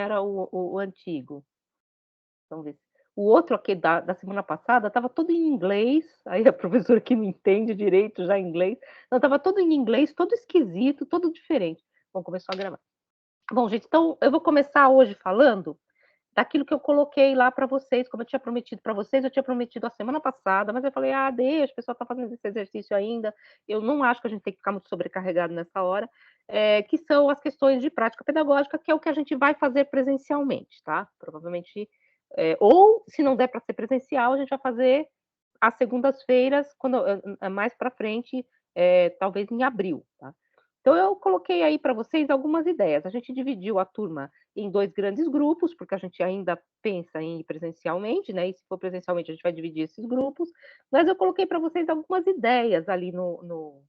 era o antigo. Vamos ver. O outro aqui da semana passada estava todo em inglês, aí a professora que não entende direito já inglês, não, estava todo em inglês, todo esquisito, todo diferente. Bom, começou a gravar. Bom, gente, então eu vou começar hoje falando daquilo que eu coloquei lá para vocês, como eu tinha prometido para vocês, eu tinha prometido a semana passada, mas eu falei, deixa, o pessoal está fazendo esse exercício ainda, eu não acho que a gente tem que ficar muito sobrecarregado nessa hora, que são as questões de prática pedagógica, que é o que a gente vai fazer presencialmente, tá? Provavelmente, ou se não der para ser presencial, a gente vai fazer às segundas-feiras, quando mais para frente, talvez em abril, tá? Então eu coloquei aí para vocês algumas ideias. A gente dividiu a turma em 2 grandes grupos, porque a gente ainda pensa em ir presencialmente, né, e se for presencialmente a gente vai dividir esses grupos, mas eu coloquei para vocês algumas ideias ali no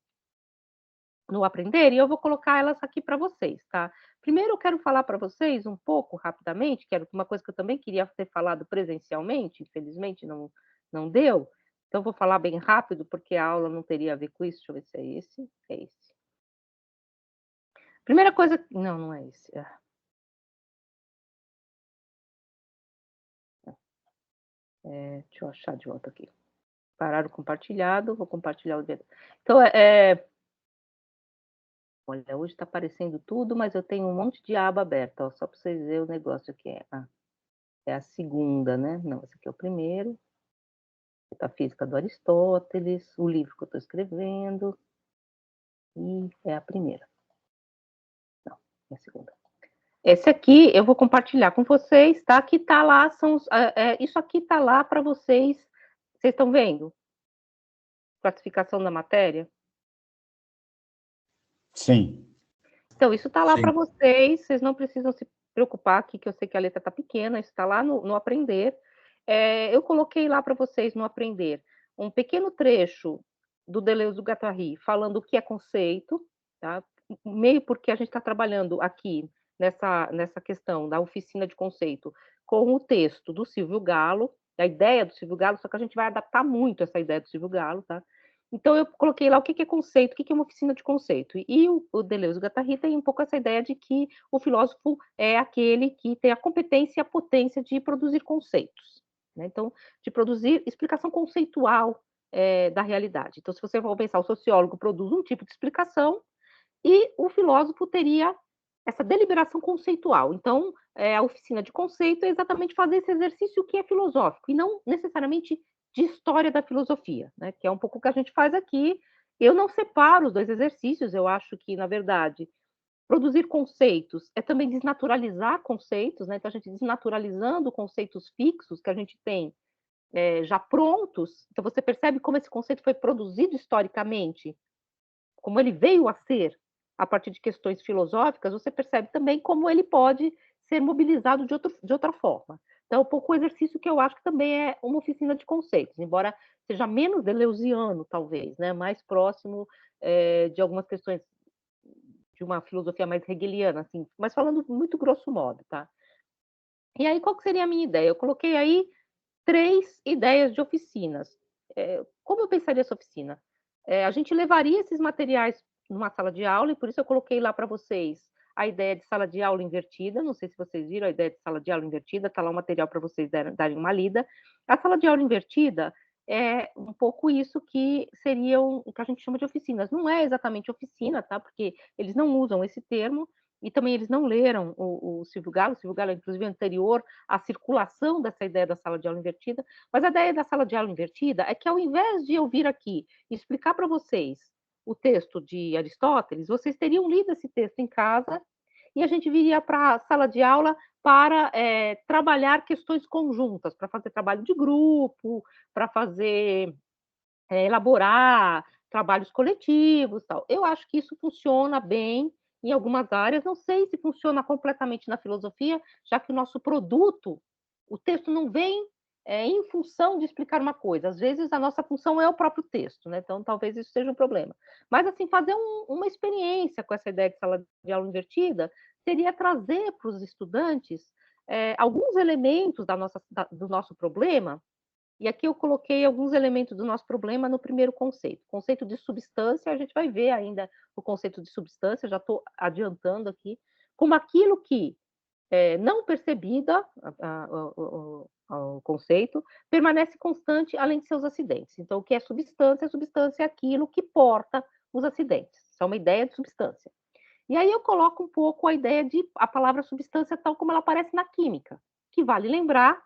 Aprender, e eu vou colocar elas aqui para vocês, tá. Primeiro eu quero falar para vocês um pouco, rapidamente, que era uma coisa que eu também queria ter falado presencialmente, infelizmente não deu, então eu vou falar bem rápido, porque a aula não teria a ver com isso. Deixa eu ver se é esse. É esse. Primeira coisa, não é esse. Deixa eu achar de volta aqui. Parar o compartilhado, vou compartilhar o dedo. Então, olha, hoje está aparecendo tudo, mas eu tenho um monte de aba aberta, ó, só para vocês verem o negócio aqui. É a segunda, né? Não, esse aqui é o primeiro. Metafísica do Aristóteles, o livro que eu estou escrevendo, e é a primeira. Não, é a segunda. Esse aqui eu vou compartilhar com vocês, tá? Que tá lá, isso aqui tá lá para vocês. Vocês estão vendo? Classificação da matéria? Sim. Então, isso está lá para Sim. vocês não precisam se preocupar aqui, que eu sei que a letra está pequena, isso está lá no Aprender. Eu coloquei lá para vocês no Aprender um pequeno trecho do Deleuze do Guattari falando o que é conceito, tá? Meio porque a gente está trabalhando aqui nessa questão da oficina de conceito com o texto do Silvio Galo, a ideia do Silvio Galo, só que a gente vai adaptar muito essa ideia do Silvio Galo, tá? Então, eu coloquei lá o que é conceito, o que é uma oficina de conceito. E o Deleuze e o Guattari tem um pouco essa ideia de que o filósofo é aquele que tem a competência e a potência de produzir conceitos, né? Então, de produzir explicação conceitual da realidade. Então, se você for pensar, o sociólogo produz um tipo de explicação e o filósofo teria essa deliberação conceitual. Então, a oficina de conceito é exatamente fazer esse exercício que é filosófico, e não necessariamente de história da filosofia, né? Que é um pouco o que a gente faz aqui. Eu não separo os dois exercícios, eu acho que, na verdade, produzir conceitos é também desnaturalizar conceitos, né? Então, a gente desnaturalizando conceitos fixos que a gente tem já prontos, então você percebe como esse conceito foi produzido historicamente, como ele veio a ser a partir de questões filosóficas, você percebe também como ele pode ser mobilizado de outra forma. Então, é um pouco o exercício que eu acho que também é uma oficina de conceitos, embora seja menos deleuziano, talvez, né? Mais próximo de algumas questões de uma filosofia mais hegeliana, assim, mas falando muito grosso modo, tá? E aí, qual que seria a minha ideia? Eu coloquei aí 3 ideias de oficinas. Como eu pensaria essa oficina? A gente levaria esses materiais numa sala de aula, e por isso eu coloquei lá para vocês a ideia de sala de aula invertida. Não sei se vocês viram a ideia de sala de aula invertida, está lá o material para vocês darem uma lida. A sala de aula invertida é um pouco isso que seria o que a gente chama de oficinas. Não é exatamente oficina, tá? Porque eles não usam esse termo, e também eles não leram o Silvio Galo. O Silvio Galo é, inclusive, anterior à circulação dessa ideia da sala de aula invertida. Mas a ideia da sala de aula invertida é que, ao invés de eu vir aqui e explicar para vocês o texto de Aristóteles, vocês teriam lido esse texto em casa e a gente viria para a sala de aula para trabalhar questões conjuntas, para fazer trabalho de grupo, para fazer elaborar trabalhos coletivos, tal. Eu acho que isso funciona bem em algumas áreas, não sei se funciona completamente na filosofia, já que o nosso produto, o texto não vem em função de explicar uma coisa. Às vezes a nossa função é o próprio texto, né? Então talvez isso seja um problema. Mas assim, fazer uma experiência com essa ideia de sala de aula invertida seria trazer para os estudantes alguns elementos do nosso problema. E aqui eu coloquei alguns elementos do nosso problema no primeiro conceito. Conceito de substância, a gente vai ver ainda o conceito de substância, já estou adiantando aqui, como aquilo que não percebida, o conceito, permanece constante além de seus acidentes. Então, o que é substância? A substância é aquilo que porta os acidentes. Isso é uma ideia de substância. E aí eu coloco um pouco a ideia de a palavra substância tal como ela aparece na química, que vale lembrar,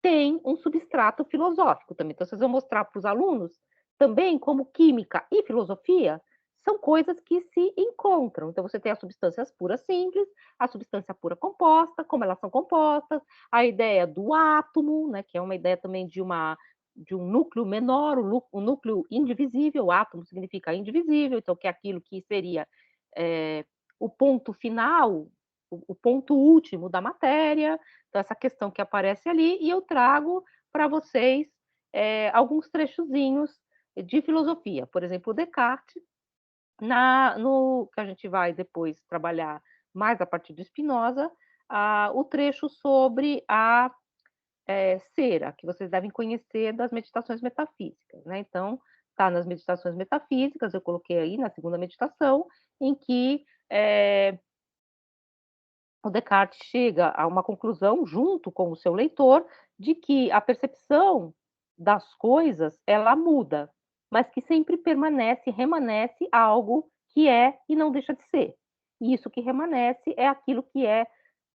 tem um substrato filosófico também. Então, vocês vão mostrar para os alunos também como química e filosofia são coisas que se encontram. Então, você tem as substâncias puras simples, a substância pura composta, como elas são compostas, a ideia do átomo, né, que é uma ideia também de um núcleo menor, o núcleo indivisível, o átomo significa indivisível, então que é aquilo que seria o ponto final, o ponto último da matéria, então essa questão que aparece ali, e eu trago para vocês alguns trechozinhos de filosofia, por exemplo, Descartes, no que a gente vai depois trabalhar mais a partir de Spinoza, o trecho sobre a cera, que vocês devem conhecer das meditações metafísicas, né? Então, está nas meditações metafísicas, eu coloquei aí na segunda meditação, em que o Descartes chega a uma conclusão, junto com o seu leitor, de que a percepção das coisas, ela muda, mas que sempre permanece, remanesce algo que é e não deixa de ser. E isso que remanesce é aquilo que é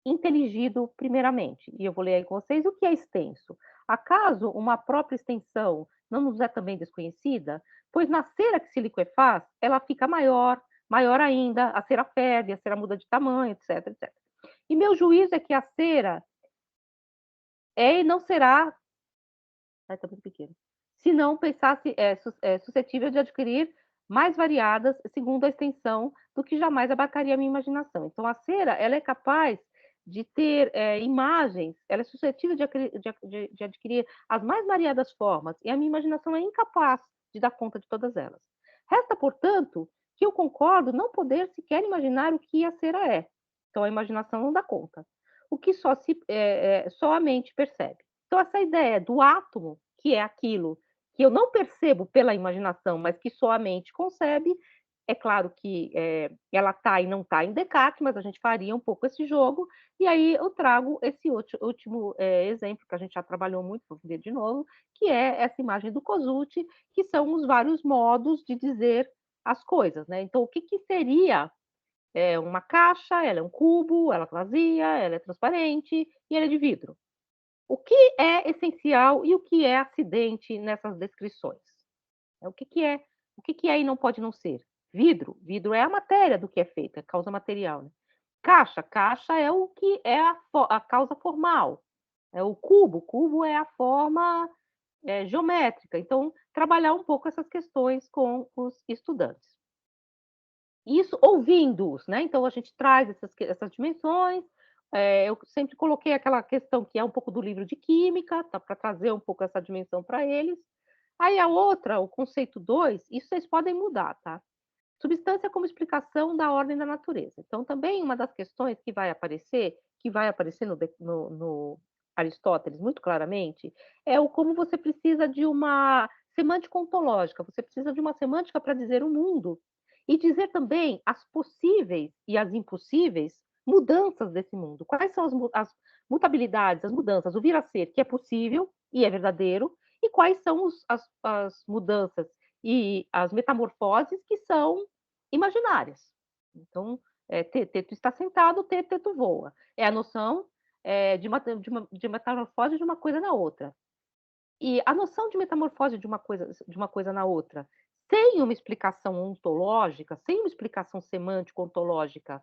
inteligido primeiramente. E eu vou ler aí com vocês o que é extenso. Acaso uma própria extensão não nos é também desconhecida? Pois na cera que se liquefaz, ela fica maior, maior ainda, a cera ferve, a cera muda de tamanho, etc, etc. E meu juízo é que a cera é e não será, está muito pequeno, se não pensasse suscetível de adquirir mais variadas, segundo a extensão, do que jamais abarcaria a minha imaginação. Então, a cera, ela é capaz de ter imagens, ela é suscetível de adquirir as mais variadas formas, e a minha imaginação é incapaz de dar conta de todas elas. Resta, portanto, que eu concordo não poder sequer imaginar o que a cera é. Então, a imaginação não dá conta. O que só a mente percebe. Então, essa ideia do átomo, que é aquilo que eu não percebo pela imaginação, mas que só a mente concebe, é claro que ela está e não está em Descartes, mas a gente faria um pouco esse jogo, e aí eu trago esse último exemplo, que a gente já trabalhou muito, vou ver de novo, que é essa imagem do Kosuth, que são os vários modos de dizer as coisas, né? Então, o que seria uma caixa? Ela é um cubo, ela é vazia, ela é transparente e ela é de vidro. O que é essencial e o que é acidente nessas descrições? O que é e não pode não ser? Vidro, vidro é a matéria do que é feita, a causa material. Né? Caixa, caixa é o que é a causa formal. O cubo é a forma geométrica. Então, trabalhar um pouco essas questões com os estudantes. Isso ouvindo-os, né? Então, a gente traz essas dimensões. Eu sempre coloquei aquela questão que é um pouco do livro de química, tá, para trazer um pouco essa dimensão para eles. Aí a outra, o conceito 2, isso vocês podem mudar, tá? Substância como explicação da ordem da natureza. Então, também uma das questões que vai aparecer no Aristóteles muito claramente, é o como você precisa de uma semântica ontológica, você precisa de uma semântica para dizer o mundo, e dizer também as possíveis e as impossíveis mudanças desse mundo. Quais são as mutabilidades, as mudanças, o vir a ser que é possível e é verdadeiro, e quais são as mudanças e as metamorfoses que são imaginárias. Então, teto está sentado, teto voa. É a noção de metamorfose de uma coisa na outra. E a noção de metamorfose de uma coisa na outra, sem uma explicação ontológica, sem uma explicação semântica ontológica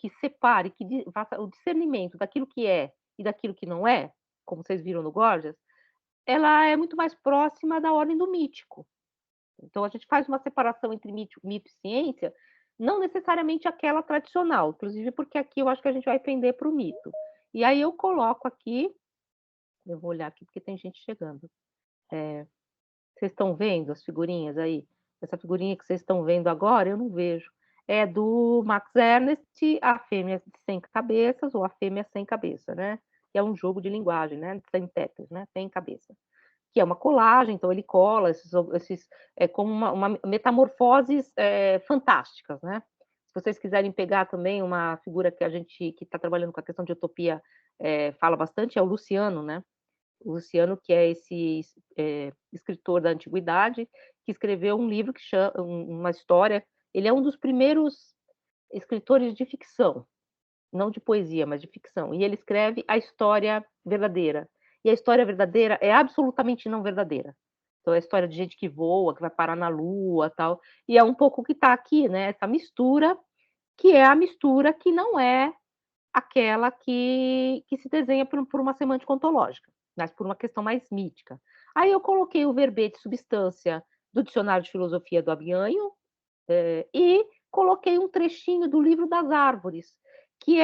que separe, que faça o discernimento daquilo que é e daquilo que não é, como vocês viram no Gorgias, ela é muito mais próxima da ordem do mítico. Então, a gente faz uma separação entre mito e ciência, não necessariamente aquela tradicional, inclusive porque aqui eu acho que a gente vai pender para o mito. E aí eu coloco aqui, eu vou olhar aqui porque tem gente chegando. Vocês estão vendo as figurinhas aí? Essa figurinha que vocês estão vendo agora, eu não vejo. É do Max Ernst, A Fêmea Sem Cabeças, ou A Fêmea Sem Cabeça, né? Que é um jogo de linguagem, né? Sem tetras, né? Sem cabeça. Que é uma colagem, então ele cola como uma metamorfoses fantásticas, né? vocês quiserem pegar também uma figura que a gente que está trabalhando com a questão de utopia, fala bastante, é o Luciano, né. O Luciano, que é esse escritor da antiguidade, que escreveu um livro que chama uma história, ele é um dos primeiros escritores de ficção, não de poesia, mas de ficção, e ele escreve a história verdadeira. E a história verdadeira é absolutamente não verdadeira. Então é a história de gente que voa, que vai parar na lua, tal, e é um pouco o que está aqui, né, essa mistura, que é a mistura que não é aquela que se desenha por uma semântica ontológica, mas por uma questão mais mítica. Aí eu coloquei o verbete substância do dicionário de filosofia do Abianho, e coloquei um trechinho do livro das árvores, que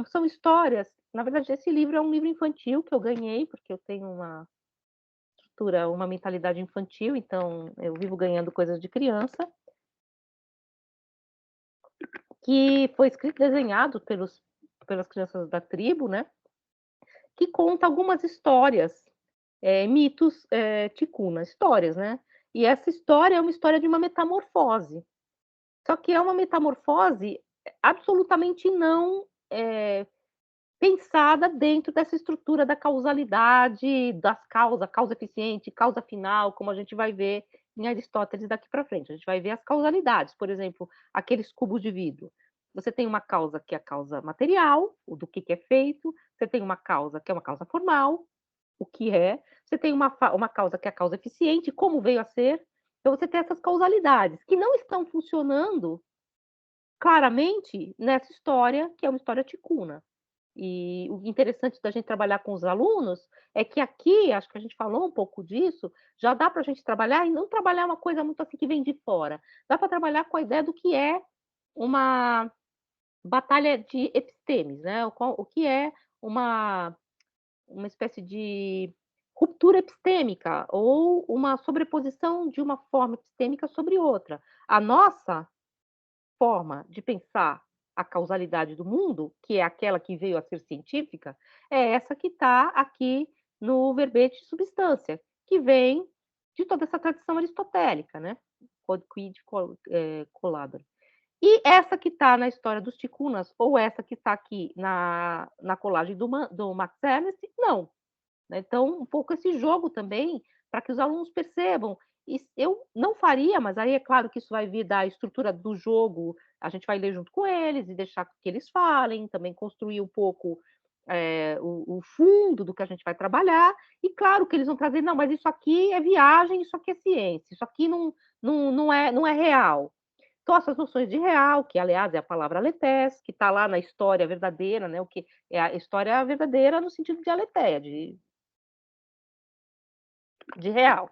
são histórias, na verdade esse livro é um livro infantil que eu ganhei, porque eu tenho uma estrutura, uma mentalidade infantil, então eu vivo ganhando coisas de criança, que foi escrito e desenhado pelas crianças da tribo, né, que conta algumas histórias, mitos, ticuna, histórias, né. E essa história é uma história de uma metamorfose. Só que é uma metamorfose absolutamente não, pensada dentro dessa estrutura da causalidade, das causas, causa eficiente, causa final, como a gente vai ver em Aristóteles daqui para frente. A gente vai ver as causalidades, por exemplo, aqueles cubos de vidro. Você tem uma causa que é a causa material, o do que é feito, você tem uma causa que é uma causa formal, o que é, você tem uma causa que é a causa eficiente, como veio a ser. Então você tem essas causalidades que não estão funcionando claramente nessa história, que é uma história ticuna. E o interessante da gente trabalhar com os alunos é que aqui, acho que a gente falou um pouco disso, já dá para a gente trabalhar e não trabalhar uma coisa muito assim que vem de fora. Dá para trabalhar com a ideia do que é uma batalha de epistemes, né? O que é uma, uma espécie de ruptura epistêmica ou uma sobreposição de uma forma epistêmica sobre outra. A nossa forma de pensar a causalidade do mundo, que é aquela que veio a ser científica, é essa que está aqui no verbete de substância, que vem de toda essa tradição aristotélica, né? Quid colada. E essa que está na história dos ticunas, ou essa que está aqui na colagem do Max Ernst, não. Né? Então, um pouco esse jogo também, para que os alunos percebam. E eu não faria, mas aí é claro que isso vai vir da estrutura do jogo, a gente vai ler junto com eles e deixar que eles falem, também construir um pouco o fundo do que a gente vai trabalhar, e claro que eles vão trazer, não, mas isso aqui é viagem, isso aqui é ciência, isso aqui não é real. Então, essas noções de real, que aliás é a palavra aletés, que está lá na história verdadeira, né? O que é a história verdadeira no sentido de aletheia, de real,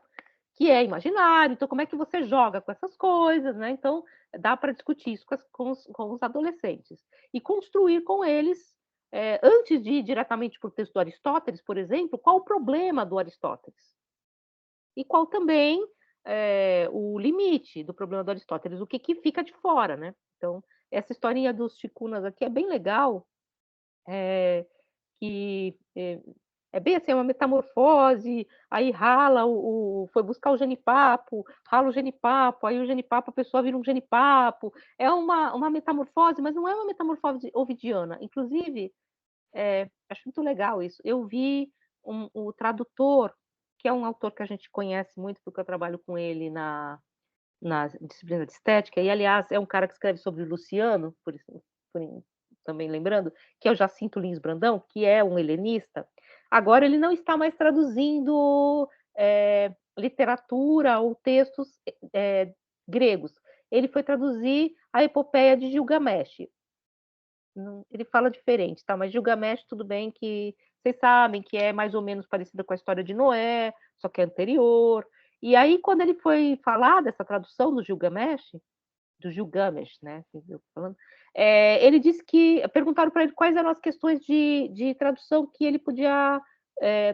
que é imaginário. Então, como é que você joga com essas coisas, né? Então, dá para discutir isso com os adolescentes e construir com eles, antes de ir diretamente para o texto do Aristóteles, por exemplo, qual o problema do Aristóteles e qual também o limite do problema do Aristóteles, o que fica de fora, né? Então, essa historinha dos ticunas aqui é bem legal, que é bem assim, é uma metamorfose, aí rala foi buscar o genipapo, rala o genipapo, aí o genipapo, a pessoa vira um genipapo. É uma metamorfose, mas não é uma metamorfose ovidiana. Inclusive, acho muito legal isso. Eu vi o tradutor, que é um autor que a gente conhece muito, porque eu trabalho com ele na disciplina de estética, e aliás, é um cara que escreve sobre o Luciano, também lembrando, que é o Jacinto Lins Brandão, que é um helenista. Agora ele não está mais traduzindo literatura ou textos gregos. Ele foi traduzir a epopeia de Gilgamesh. Ele fala diferente, tá? Mas Gilgamesh, tudo bem que vocês sabem que é mais ou menos parecida com a história de Noé, só que é anterior. E aí, quando ele foi falar dessa tradução do Gilgamesh, né? Falando, ele disse que perguntaram para ele quais eram as questões de tradução que ele podia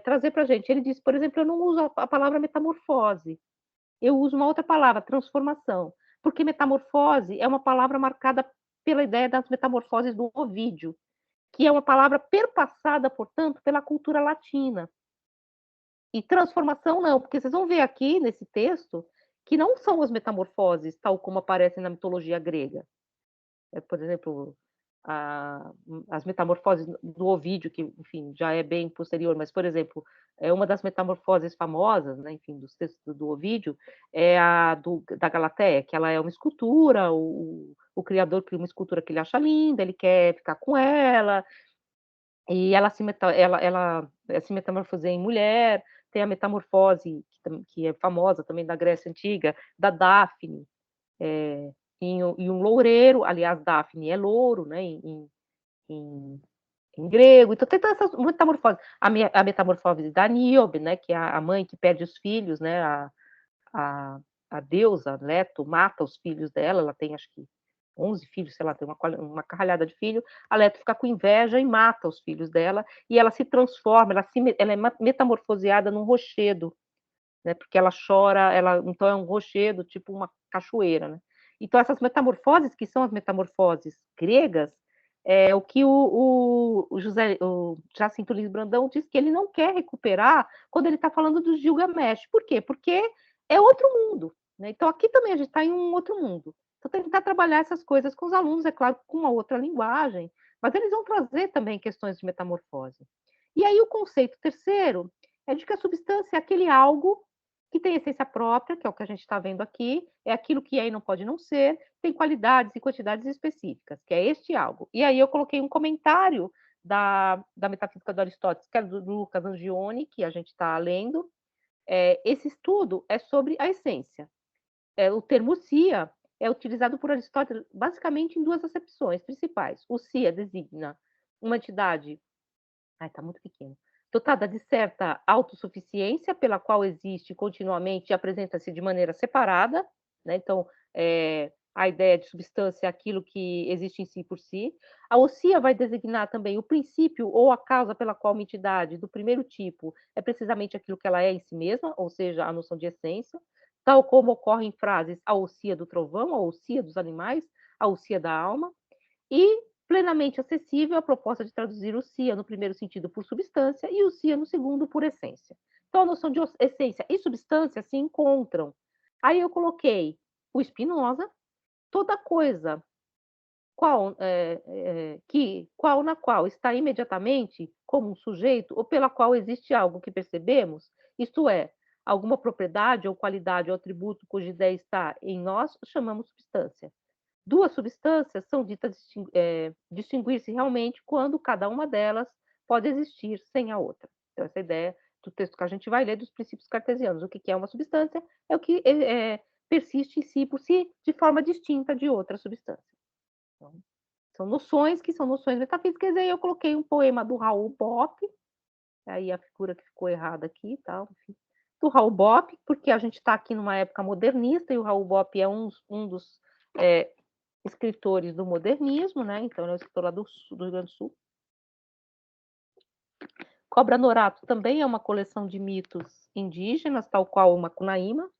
trazer para a gente. Ele disse, por exemplo, eu não uso a palavra metamorfose, eu uso uma outra palavra, transformação, porque metamorfose é uma palavra marcada pela ideia das metamorfoses do Ovídio, que é uma palavra perpassada, portanto, pela cultura latina. E transformação não, porque vocês vão ver aqui nesse texto que não são as metamorfoses tal como aparecem na mitologia grega. por exemplo, as metamorfoses do Ovídio, que, enfim, já é bem posterior, mas, por exemplo, uma das metamorfoses famosas, né, enfim, dos textos do Ovídio, é da Galateia, que ela é uma escultura, o criador cria uma escultura que ele acha linda, ele quer ficar com ela, e ela se metamorfoseia em mulher. Tem a metamorfose, que é famosa também da Grécia Antiga, da Dáfne, em um loureiro. Aliás, Daphne é louro, né, em, em grego. Então tem todas essas metamorfoses. A metamorfose da Níobe, né, que é a mãe que perde os filhos, né, a, a deusa Leto mata os filhos dela. Ela tem, acho que, 11 filhos, sei lá, tem uma carralhada de filhos. A Leto fica com inveja e mata os filhos dela, e ela se transforma, ela é metamorfoseada num rochedo, né? Porque ela chora, então é um rochedo, tipo uma cachoeira, né? Então essas metamorfoses, que são as metamorfoses gregas, é o que o Jacinto Lins Brandão diz que ele não quer recuperar quando ele está falando do Gilgamesh. Por quê? Porque é outro mundo, né? Então aqui também a gente está em um outro mundo. Então tentar trabalhar essas coisas com os alunos, é claro, com uma outra linguagem, mas eles vão trazer também questões de metamorfose. E aí o conceito terceiro é de que a substância é aquele algo que tem essência própria, que é o que a gente está vendo aqui, é aquilo que é e não pode não ser, tem qualidades e quantidades específicas, que é este algo. E aí eu coloquei um comentário da Metafísica do Aristóteles, que é do Lucas Angione, que a gente está lendo. Esse estudo é sobre a essência. O termo sia é utilizado por Aristóteles basicamente em duas acepções principais. O sia designa uma entidade... Ai, está muito pequeno. Dotada de certa autossuficiência, pela qual existe continuamente e apresenta-se de maneira separada, né? Então, a ideia de substância é aquilo que existe em si por si. A ossia vai designar também o princípio ou a causa pela qual uma entidade do primeiro tipo é precisamente aquilo que ela é em si mesma, ou seja, a noção de essência, tal como ocorre em frases a ossia do trovão, a ossia dos animais, a ossia da alma. E plenamente acessível a proposta de traduzir o sia no primeiro sentido por substância e o sia no segundo por essência. Então, a noção de essência e substância se encontram. Aí eu coloquei o Spinoza, toda coisa qual na qual está imediatamente como um sujeito ou pela qual existe algo que percebemos, isto é, alguma propriedade ou qualidade ou atributo cuja ideia está em nós, chamamos substância. Duas substâncias são ditas distinguir-se realmente quando cada uma delas pode existir sem a outra. Então, essa ideia do texto que a gente vai ler dos princípios cartesianos. O que é uma substância? É o que persiste em si por si de forma distinta de outra substância. Então, são noções que são noções metafísicas. E aí eu coloquei um poema do Raul Bopp, aí a figura que ficou errada aqui, tal, enfim, do Raul Bopp, porque a gente está aqui numa época modernista e o Raul Bopp é um dos escritores do modernismo, né? Então, ele é um escritor lá do Rio Grande do Sul. Cobra Norato também é uma coleção de mitos indígenas, tal qual o Macunaíma.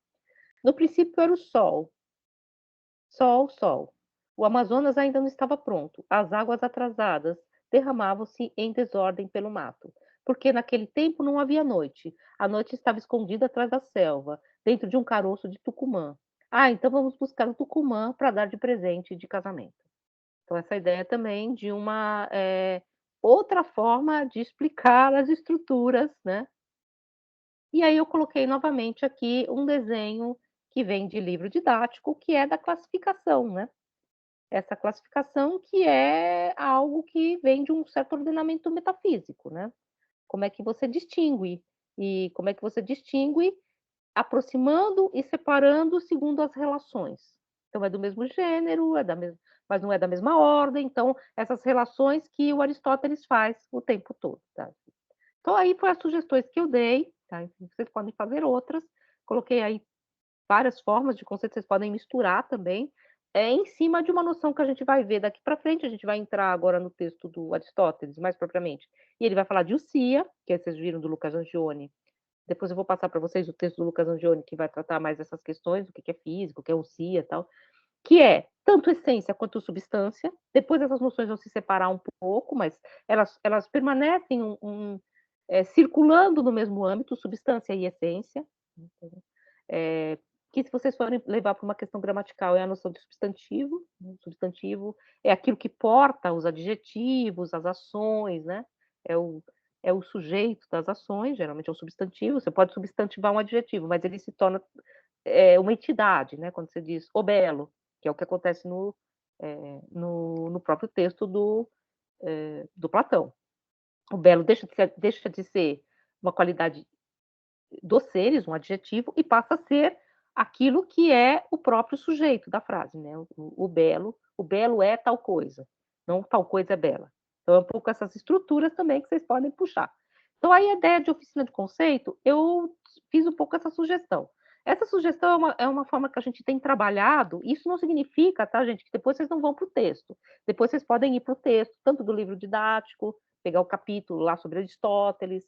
No princípio era o sol. Sol, sol. O Amazonas ainda não estava pronto. As águas atrasadas derramavam-se em desordem pelo mato, porque naquele tempo não havia noite. A noite estava escondida atrás da selva, dentro de um caroço de tucumã. Ah, então vamos buscar o tucumã para dar de presente de casamento. Então, essa ideia também de uma outra forma de explicar as estruturas, né? E aí eu coloquei novamente aqui um desenho que vem de livro didático, que é da classificação, né? Essa classificação que é algo que vem de um certo ordenamento metafísico, né? Como é que você distingue? E como é que você distingue aproximando e separando segundo as relações. Então, é do mesmo gênero, mas não é da mesma ordem. Então, essas relações que o Aristóteles faz o tempo todo. Tá? Então, aí foram as sugestões que eu dei. Tá? Vocês podem fazer outras. Coloquei aí várias formas de conceito, vocês podem misturar também. Em cima de uma noção que a gente vai ver daqui para frente. A gente vai entrar agora no texto do Aristóteles, mais propriamente. E ele vai falar de Ossia, que vocês viram do Lucas Angione. Depois eu vou passar para vocês o texto do Lucas Angione, que vai tratar mais dessas questões, o que é físico, o que é ossia e tal, que é tanto essência quanto substância. Depois essas noções vão se separar um pouco, mas elas permanecem circulando no mesmo âmbito, substância e essência. que se vocês forem levar para uma questão gramatical, é a noção de substantivo, né, substantivo é aquilo que porta os adjetivos, as ações, né, é o é o sujeito das ações, geralmente é um substantivo, você pode substantivar um adjetivo, mas ele se torna, uma entidade, né, quando você diz: "O belo", que é o que acontece no próprio texto do Platão. O belo deixa de ser uma qualidade dos seres, um adjetivo, e passa a ser aquilo que é o próprio sujeito da frase, né? O belo é tal coisa, não tal coisa é bela. Então é um pouco essas estruturas também que vocês podem puxar. Então aí a ideia de oficina de conceito, eu fiz um pouco essa sugestão. Essa sugestão é uma forma que a gente tem trabalhado, isso não significa, tá, gente, que depois vocês não vão para o texto. Depois vocês podem ir para o texto, tanto do livro didático, pegar o capítulo lá sobre Aristóteles,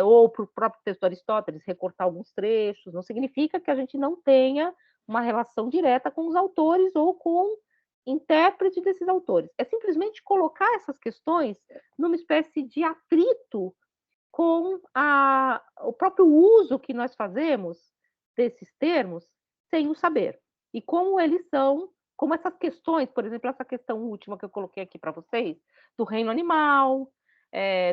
ou para o próprio texto de Aristóteles, recortar alguns trechos, não significa que a gente não tenha uma relação direta com os autores ou com intérprete desses autores. É simplesmente colocar essas questões numa espécie de atrito com o próprio uso que nós fazemos desses termos sem o saber. E como eles são, como essas questões, por exemplo, essa questão última que eu coloquei aqui para vocês, do reino animal,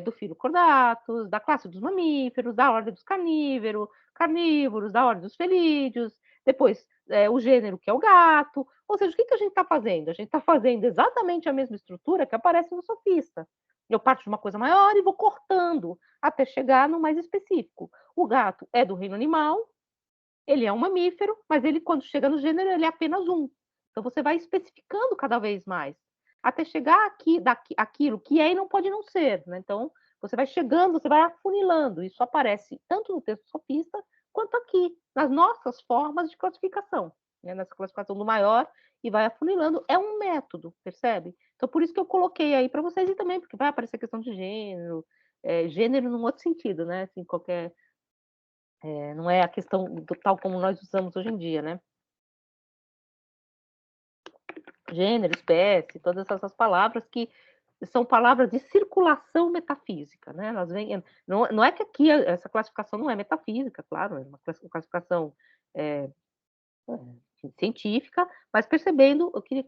do Filochordatus, da classe dos mamíferos, da ordem dos carnívoros, da ordem dos felídeos, depois o gênero que é o gato. Ou seja, o que a gente está fazendo? A gente está fazendo exatamente a mesma estrutura que aparece no Sofista. Eu parto de uma coisa maior e vou cortando até chegar no mais específico. O gato é do reino animal, ele é um mamífero, mas ele, quando chega no gênero, ele é apenas um. Então você vai especificando cada vez mais, até chegar aquilo que é e não pode não ser, né? Então você vai chegando, você vai afunilando. Isso aparece tanto no texto sofista quanto aqui, nas nossas formas de classificação, né? Nessa classificação do maior e vai afunilando. É um método, percebe? Então por isso que eu coloquei aí para vocês e também, porque vai aparecer questão de gênero, gênero num outro sentido, né? Assim, qualquer não é a questão do tal como nós usamos hoje em dia, né? Gênero, espécie, todas essas palavras que são palavras de circulação metafísica, né? Elas vêm, não é que aqui essa classificação não é metafísica, claro, é uma classificação é, científica, mas percebendo, eu queria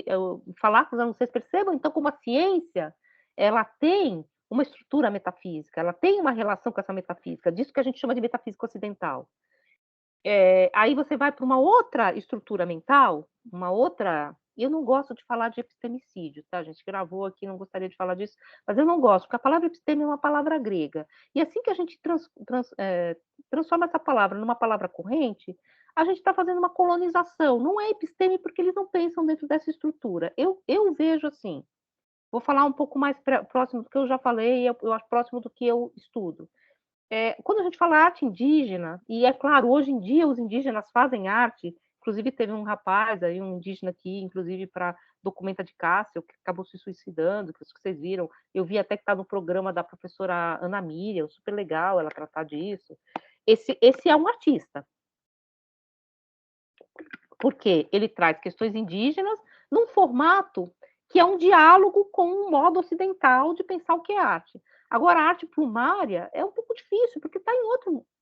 eu falar para vocês percebam então como a ciência ela tem uma estrutura metafísica, ela tem uma relação com essa metafísica, disso que a gente chama de metafísica ocidental. Aí você vai para uma outra estrutura mental, uma outra. Eu não gosto de falar de epistemicídio, tá? A gente gravou aqui, não gostaria de falar disso, mas eu não gosto, porque a palavra episteme é uma palavra grega. E assim que a gente transforma essa palavra numa palavra corrente, a gente está fazendo uma colonização. Não é episteme porque eles não pensam dentro dessa estrutura. Eu vejo assim, vou falar um pouco mais próximo do que eu já falei, eu acho próximo do que eu estudo. Quando a gente fala arte indígena, e é claro, hoje em dia os indígenas fazem arte, inclusive teve um rapaz aí, um indígena aqui, inclusive para Documenta de Cássio, que acabou se suicidando, que vocês viram, eu vi até que está no programa da professora Ana Miriam, super legal ela tratar disso. Esse é um artista, porque ele traz questões indígenas num formato que é um diálogo com um modo ocidental de pensar o que é arte. Agora, a arte plumária é um pouco difícil, porque está em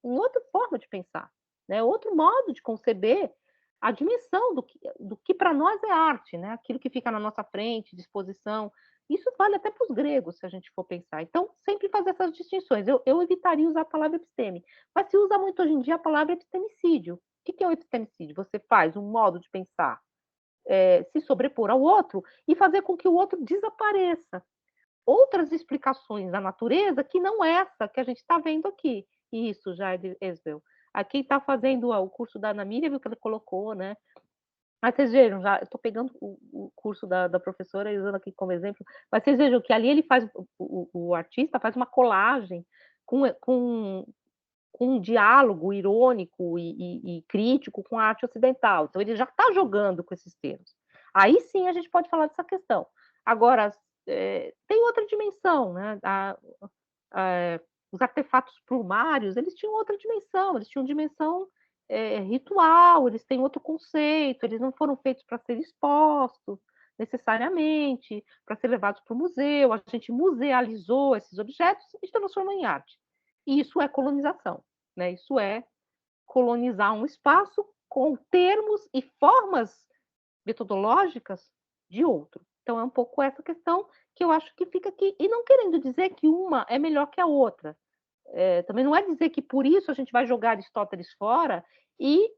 outra forma de pensar, né? Outro modo de conceber a dimensão do que para nós é arte, né? Aquilo que fica na nossa frente, disposição. Isso vale até para os gregos, se a gente for pensar. Então, sempre fazer essas distinções. Eu evitaria usar a palavra episteme, mas se usa muito hoje em dia a palavra epistemicídio. O que é o epistemicídio? Você faz um modo de pensar se sobrepor ao outro e fazer com que o outro desapareça. Outras explicações da natureza que não essa que a gente está vendo aqui. Isso, Jair Esbel. Aqui está fazendo o curso da Ana Miriam, viu que ela colocou, né? Mas vocês vejam, já estou pegando o curso da professora e usando aqui como exemplo, mas vocês vejam que ali ele faz, o artista faz uma colagem com um diálogo irônico e crítico com a arte ocidental. Então, ele já está jogando com esses termos. Aí sim a gente pode falar dessa questão. Agora, tem outra dimensão, né? Os artefatos plumários, eles tinham outra dimensão, eles tinham dimensão ritual, eles têm outro conceito, eles não foram feitos para ser expostos necessariamente, para ser levados para o museu. A gente musealizou esses objetos e transformou em arte. E isso é colonização, né? Isso é colonizar um espaço com termos e formas metodológicas de outro. Então, é um pouco essa questão que eu acho que fica aqui. E não querendo dizer que uma é melhor que a outra. Também não é dizer que por isso a gente vai jogar Aristóteles fora e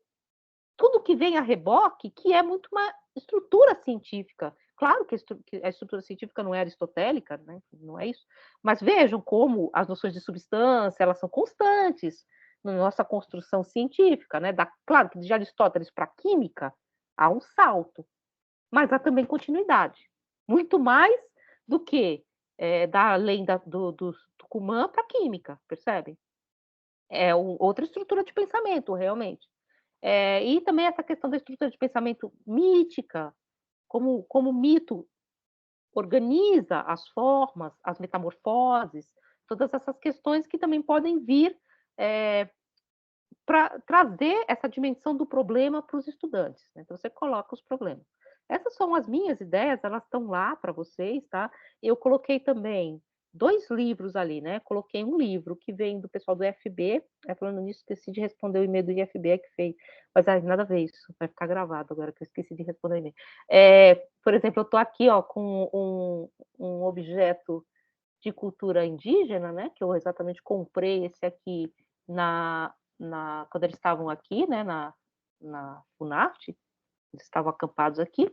tudo que vem a reboque, que é muito uma estrutura científica. Claro que a estrutura científica não é aristotélica, né? Não é isso. Mas vejam como as noções de substância elas são constantes na nossa construção científica, né? Claro que de Aristóteles para a química há um salto, mas há também continuidade. Muito mais do que da além do Tucumã para a química, percebem? É outra estrutura de pensamento, realmente. E também essa questão da estrutura de pensamento mítica, como o mito organiza as formas, as metamorfoses, todas essas questões que também podem vir para trazer essa dimensão do problema para os estudantes. Né? Então, você coloca os problemas. Essas são as minhas ideias, elas estão lá para vocês, tá? Eu coloquei também 2 livros ali, né? Coloquei um livro que vem do pessoal do IFB, falando nisso, esqueci de responder o e-mail do IFB que fez, mas nada a ver isso, vai ficar gravado agora que eu esqueci de responder o e-mail. Por exemplo, eu estou aqui ó, com um objeto de cultura indígena, né? Que eu exatamente comprei esse aqui quando eles estavam aqui, né? Na Funarte, eles estavam acampados aqui.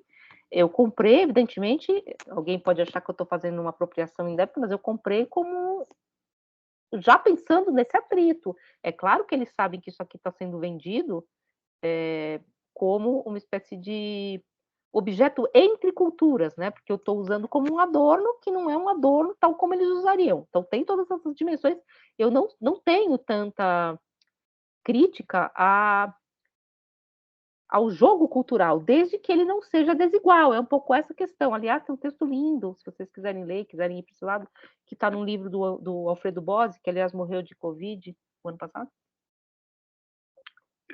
Eu comprei, evidentemente, alguém pode achar que eu estou fazendo uma apropriação indébita, mas eu comprei como já pensando nesse atrito. É claro que eles sabem que isso aqui está sendo vendido como uma espécie de objeto entre culturas, né? Porque eu estou usando como um adorno que não é um adorno tal como eles usariam. Então tem todas essas dimensões. Eu não tenho tanta crítica ao jogo cultural, desde que ele não seja desigual. É um pouco essa questão. Aliás, tem um texto lindo, se vocês quiserem ler, quiserem ir para esse lado, que está num livro do Alfredo Bozzi, que aliás morreu de Covid no ano passado,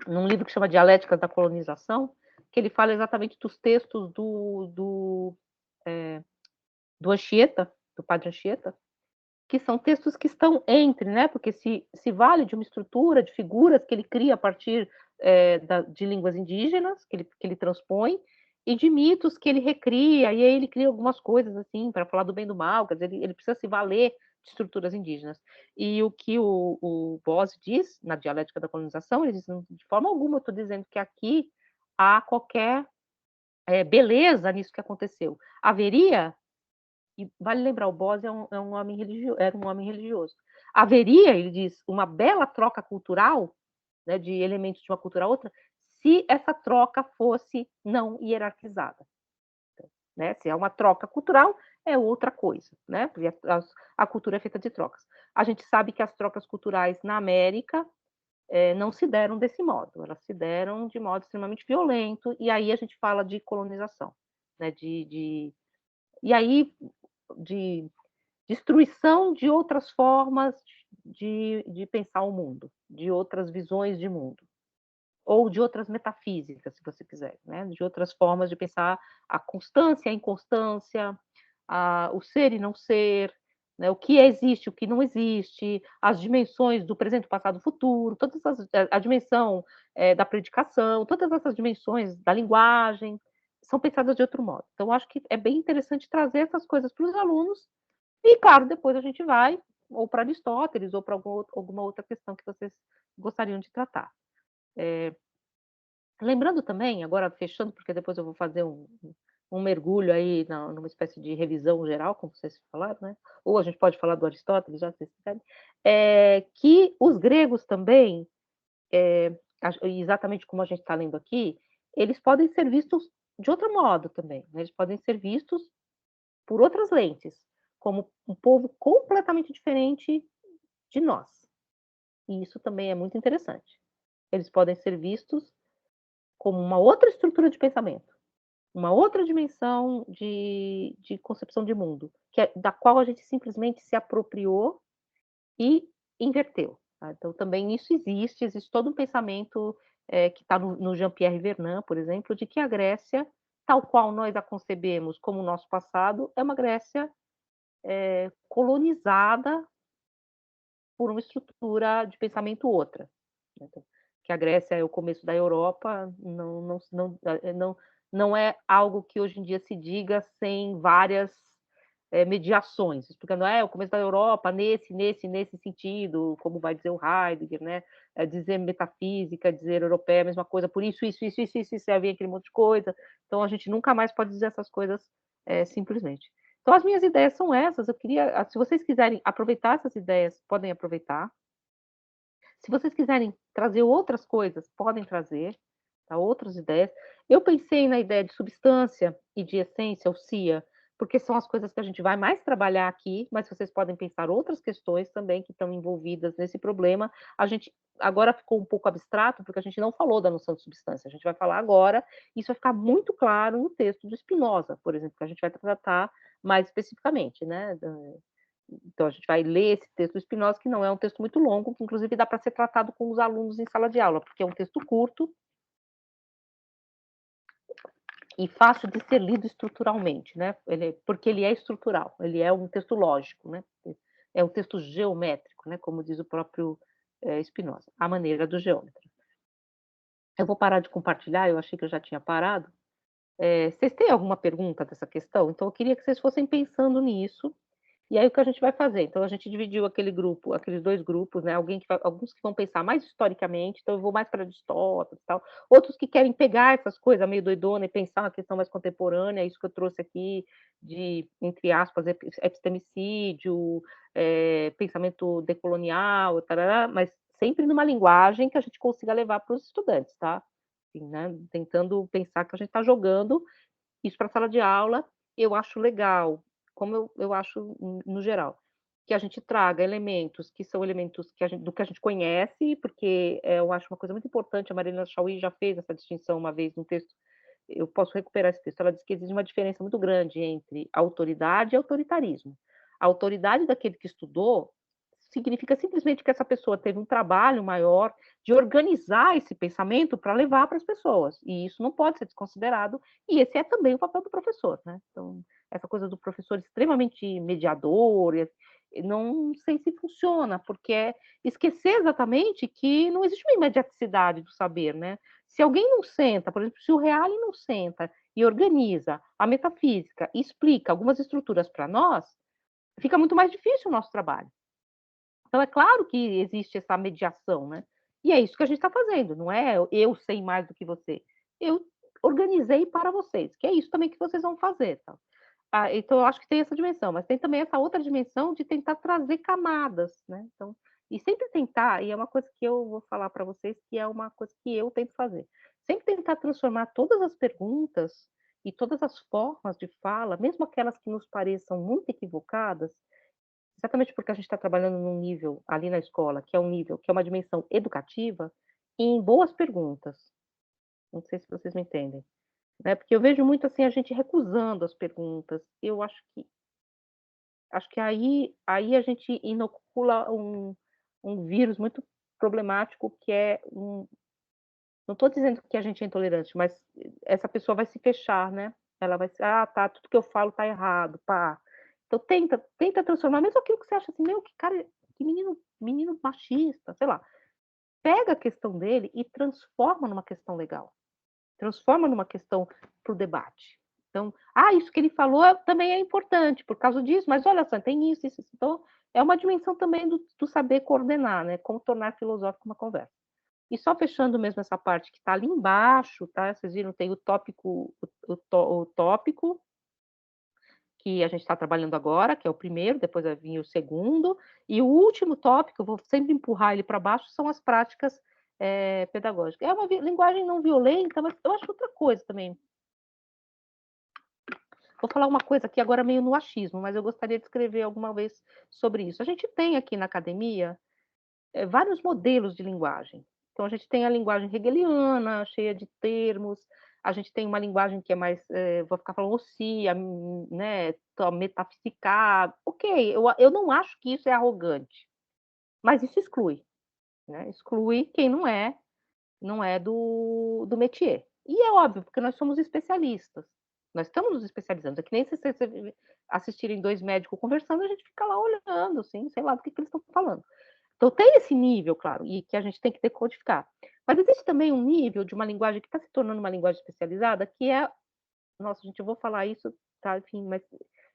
num livro que chama Dialéticas da Colonização, que ele fala exatamente dos textos do Anchieta, do padre Anchieta, que são textos que estão entre, né? Porque se vale de uma estrutura de figuras que ele cria a partir de línguas indígenas, que ele transpõe, e de mitos que ele recria, e aí ele cria algumas coisas assim, para falar do bem e do mal, quer dizer, ele precisa se valer de estruturas indígenas. E o que o Bose diz, na Dialética da Colonização, ele diz, de forma alguma eu estou dizendo que aqui há qualquer beleza nisso que aconteceu. Haveria, e vale lembrar, o Bose era um homem religioso. Haveria, ele diz, uma bela troca cultural, né, de elementos de uma cultura a outra, se essa troca fosse não hierarquizada. Né? Se é uma troca cultural, é outra coisa, né? Porque a cultura é feita de trocas. A gente sabe que as trocas culturais na América não se deram desse modo, elas se deram de modo extremamente violento, e aí a gente fala de colonização, né? E aí de destruição de outras formas de pensar o mundo, de outras visões de mundo, ou de outras metafísicas, se você quiser, né? De outras formas de pensar a constância, a inconstância, o ser e não ser, né? O que existe, o que não existe, as dimensões do presente, passado, futuro, a dimensão da predicação, todas essas dimensões da linguagem são pensadas de outro modo. Então, acho que é bem interessante trazer essas coisas para os alunos e, claro, depois a gente vai ou para Aristóteles ou para alguma outra questão que vocês gostariam de tratar. Lembrando também, agora fechando, porque depois eu vou fazer um mergulho aí numa espécie de revisão geral, como vocês falaram, né? Ou a gente pode falar do Aristóteles, já vocês sabem, que os gregos também, exatamente como a gente está lendo aqui, eles podem ser vistos de outro modo também, né? Eles podem ser vistos por outras lentes, como um povo completamente diferente de nós. E isso também é muito interessante. Eles podem ser vistos como uma outra estrutura de pensamento, uma outra dimensão de concepção de mundo, da qual a gente simplesmente se apropriou e inverteu. Tá? Então, também isso existe todo um pensamento que está no Jean-Pierre Vernant, por exemplo, de que a Grécia, tal qual nós a concebemos como o nosso passado, é uma Grécia colonizada por uma estrutura de pensamento outra. Então, que a Grécia é o começo da Europa, não é algo que hoje em dia se diga sem várias mediações, explicando, o começo da Europa nesse sentido, como vai dizer o Heidegger, né? Dizer metafísica, dizer europeia, a mesma coisa, por isso, aí vem aquele monte de coisa. Então a gente nunca mais pode dizer essas coisas simplesmente. Então as minhas ideias são essas. Eu queria, se vocês quiserem aproveitar essas ideias, podem aproveitar. Se vocês quiserem trazer outras coisas, podem trazer, tá? Outras ideias. Eu pensei na ideia de substância e de essência, ou SIA, porque são as coisas que a gente vai mais trabalhar aqui, mas vocês podem pensar outras questões também que estão envolvidas nesse problema. A gente agora ficou um pouco abstrato, porque a gente não falou da noção de substância. A gente vai falar agora, e isso vai ficar muito claro no texto do Spinoza, por exemplo, que a gente vai tratar mais especificamente, né? Então, a gente vai ler esse texto do Spinoza, que não é um texto muito longo, que inclusive dá para ser tratado com os alunos em sala de aula, porque é um texto curto e fácil de ser lido estruturalmente, né? Porque ele é estrutural, ele é um texto lógico, né? É um texto geométrico, né? Como diz o próprio Spinoza, a maneira do geômetra. Eu vou parar de compartilhar, eu achei que eu já tinha parado. Vocês têm alguma pergunta dessa questão? Então, eu queria que vocês fossem pensando nisso. E aí o que a gente vai fazer? Então a gente dividiu aquele grupo, aqueles dois grupos, né? Alguns que vão pensar mais historicamente, então eu vou mais para Aristóteles e tal. Outros que querem pegar essas coisas meio doidona e pensar uma questão mais contemporânea, isso que eu trouxe aqui de, entre aspas, epistemicídio, pensamento decolonial, tarará, mas sempre numa linguagem que a gente consiga levar para os estudantes, tá? Assim, né? Tentando pensar que a gente está jogando isso para a sala de aula. Eu acho legal, como eu acho no geral, que a gente traga elementos que são elementos do que a gente conhece, porque eu acho uma coisa muito importante, a Marilena Chauí já fez essa distinção uma vez no texto, eu posso recuperar esse texto, ela diz que existe uma diferença muito grande entre autoridade e autoritarismo. A autoridade daquele que estudou significa simplesmente que essa pessoa teve um trabalho maior de organizar esse pensamento para levar para as pessoas, e isso não pode ser desconsiderado, e esse é também o papel do professor, né? Então, essa coisa do professor extremamente mediador, não sei se funciona, porque é esquecer exatamente que não existe uma imediaticidade do saber, né? Se alguém não senta, por exemplo, se o Reale não senta e organiza a metafísica e explica algumas estruturas para nós, fica muito mais difícil o nosso trabalho. Então, é claro que existe essa mediação, né? E é isso que a gente está fazendo, não é eu sei mais do que você. Eu organizei para vocês, que é isso também que vocês vão fazer. Tá? Então, eu acho que tem essa dimensão, mas tem também essa outra dimensão de tentar trazer camadas, né? Então, e sempre tentar, e é uma coisa que eu vou falar para vocês, que é uma coisa que eu tento fazer, sempre tentar transformar todas as perguntas e todas as formas de fala, mesmo aquelas que nos pareçam muito equivocadas, exatamente porque a gente está trabalhando num nível ali na escola, que é um nível, que é uma dimensão educativa, em boas perguntas. Não sei se vocês me entendem. Né? Porque eu vejo muito assim a gente recusando as perguntas. Eu acho que aí a gente inocula um vírus muito problemático que é não estou dizendo que a gente é intolerante, mas essa pessoa vai se fechar, né? Ela vai ser, tá, tudo que eu falo tá errado, pá. Então tenta transformar, mesmo aquilo que você acha assim, meu, que cara, que menino machista, sei lá. Pega a questão dele e transforma numa questão legal. Transforma numa questão para o debate. Então, isso que ele falou também é importante por causa disso, mas olha só, tem isso. Então, é uma dimensão também do saber coordenar, né? Como tornar filosófico uma conversa. E só fechando mesmo essa parte que está ali embaixo, tá? Vocês viram, tem o tópico, o tópico que a gente está trabalhando agora, que é o primeiro, depois vai vir o segundo, e o último tópico, eu vou sempre empurrar ele para baixo, são as práticas pedagógicas. É uma linguagem não violenta, mas eu acho outra coisa também. Vou falar uma coisa aqui agora meio no achismo, mas eu gostaria de escrever alguma vez sobre isso. A gente tem aqui na academia vários modelos de linguagem. Então, a gente tem a linguagem hegeliana, cheia de termos, a gente tem uma linguagem que é mais, vou ficar falando ossia, né, metafisicar. Ok, eu não acho que isso é arrogante, mas isso exclui, né? Exclui quem não é do métier. E é óbvio, porque nós somos especialistas. Nós estamos nos especializando. É que nem se vocês assistirem dois médicos conversando, a gente fica lá olhando, assim, sei lá do que eles estão falando. Então, tem esse nível, claro, e que a gente tem que decodificar. Mas existe também um nível de uma linguagem que está se tornando uma linguagem especializada, que é nossa, gente, eu vou falar isso, tá, enfim, mas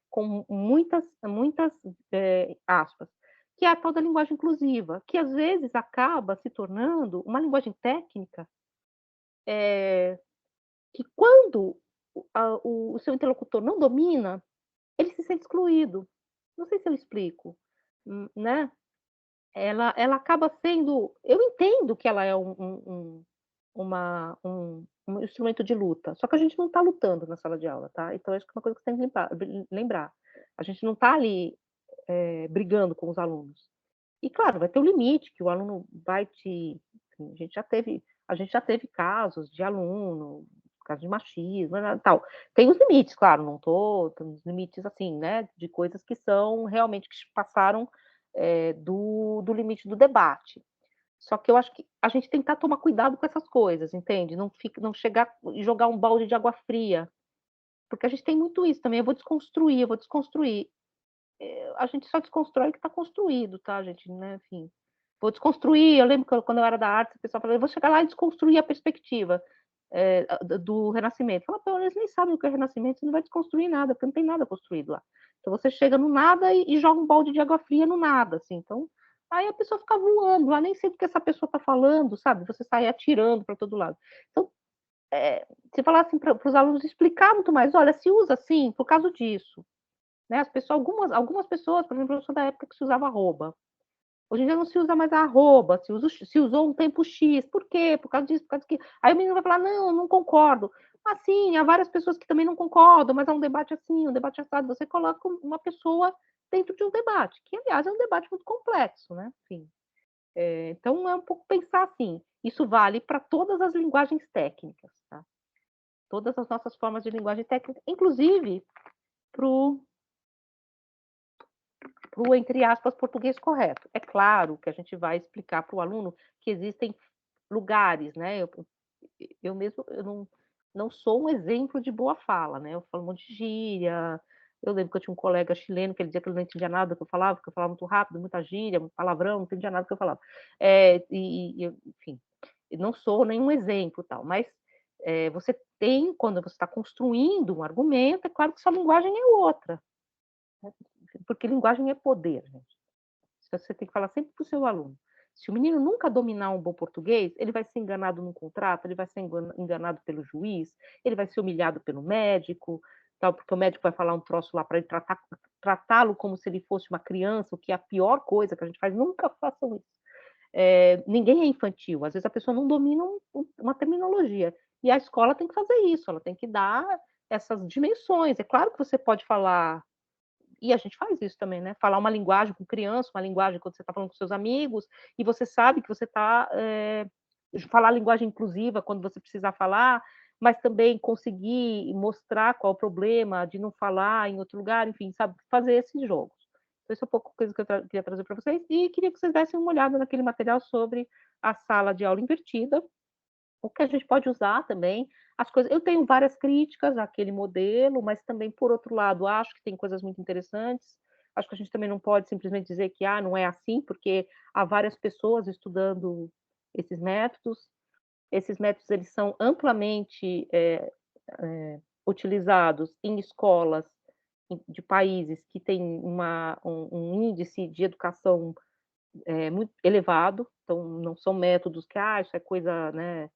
com muitas, aspas, que é a tal da linguagem inclusiva, que às vezes acaba se tornando uma linguagem técnica, que quando o seu interlocutor não domina, ele se sente excluído. Não sei se eu explico, né. Ela acaba sendo, eu entendo que ela é um instrumento de luta, só que a gente não está lutando na sala de aula, tá. Então acho que é uma coisa que você tem que lembrar. A gente não está ali, brigando com os alunos. E claro, vai ter um limite que o aluno vai te, enfim, a gente já teve casos de aluno, caso de machismo, né, tal. Tem os limites, claro, não tô tem os limites, assim, né, de coisas que são realmente que passaram, do limite do debate. Só que eu acho que a gente tentar tomar cuidado com essas coisas, entende? Não chegar e jogar um balde de água fria, porque a gente tem muito isso também, eu vou desconstruir. A gente só desconstrói o que está construído, tá, gente, né, enfim. Vou desconstruir, eu lembro que quando eu era da arte, o pessoal falava: "Eu vou chegar lá e desconstruir a perspectiva, do Renascimento". Fala: "Pô, eles nem sabem o que é Renascimento, você não vai desconstruir nada, porque não tem nada construído lá". Então você chega no nada e joga um balde de água fria no nada, assim, então, aí a pessoa fica voando lá, nem sei do que essa pessoa está falando, sabe, você sai atirando para todo lado. Então, se falar assim para os alunos, explicar muito mais: "Olha, se usa assim por causa disso", né, as pessoas, algumas pessoas, por exemplo, eu sou da época que se usava arroba. Hoje em dia não se usa mais a arroba, se usou um tempo X. Por quê? Por causa disso, por causa daquilo. Aí o menino vai falar: "Não, não concordo". Ah, sim, há várias pessoas que também não concordam, mas é um debate assim, um debate assado. Você coloca uma pessoa dentro de um debate, que aliás é um debate muito complexo, né, enfim. Então é um pouco pensar assim, isso vale para todas as linguagens técnicas, tá. Todas as nossas formas de linguagem técnica, inclusive para o, entre aspas, português correto. É claro que a gente vai explicar para o aluno que existem lugares, né, eu mesmo, eu não sou um exemplo de boa fala, né, eu falo um monte de gíria, eu lembro que eu tinha um colega chileno que ele dizia que ele não entendia nada do que eu falava, porque eu falava muito rápido, muita gíria, muito palavrão, não entendia nada do que eu falava. Enfim, eu não sou nenhum exemplo, tal, mas, você tem, quando você está construindo um argumento, é claro que sua linguagem é outra, né, porque linguagem é poder, gente. Você tem que falar sempre para o seu aluno. Se o menino nunca dominar um bom português, ele vai ser enganado num contrato, ele vai ser enganado pelo juiz, ele vai ser humilhado pelo médico, tal, porque o médico vai falar um troço lá para ele tratá-lo como se ele fosse uma criança, o que é a pior coisa que a gente faz. Nunca façam isso. Ninguém é infantil, às vezes a pessoa não domina uma terminologia, e a escola tem que fazer isso, ela tem que dar essas dimensões. É claro que você pode falar, e a gente faz isso também, né, falar uma linguagem com criança, uma linguagem quando você está falando com seus amigos, e você sabe que você está, falar linguagem inclusiva quando você precisar falar, mas também conseguir mostrar qual é o problema de não falar em outro lugar, enfim, sabe, fazer esses jogos. Então isso é um pouco coisa que eu queria trazer para vocês, e queria que vocês dessem uma olhada naquele material sobre a sala de aula invertida, o que a gente pode usar também, as coisas, eu tenho várias críticas àquele modelo, mas também, por outro lado, acho que tem coisas muito interessantes. Acho que a gente também não pode simplesmente dizer que: "Ah, não é assim", porque há várias pessoas estudando esses métodos. Esses métodos, eles são amplamente, utilizados em escolas de países que têm um índice de educação, muito elevado, então não são métodos que, isso é coisa, né,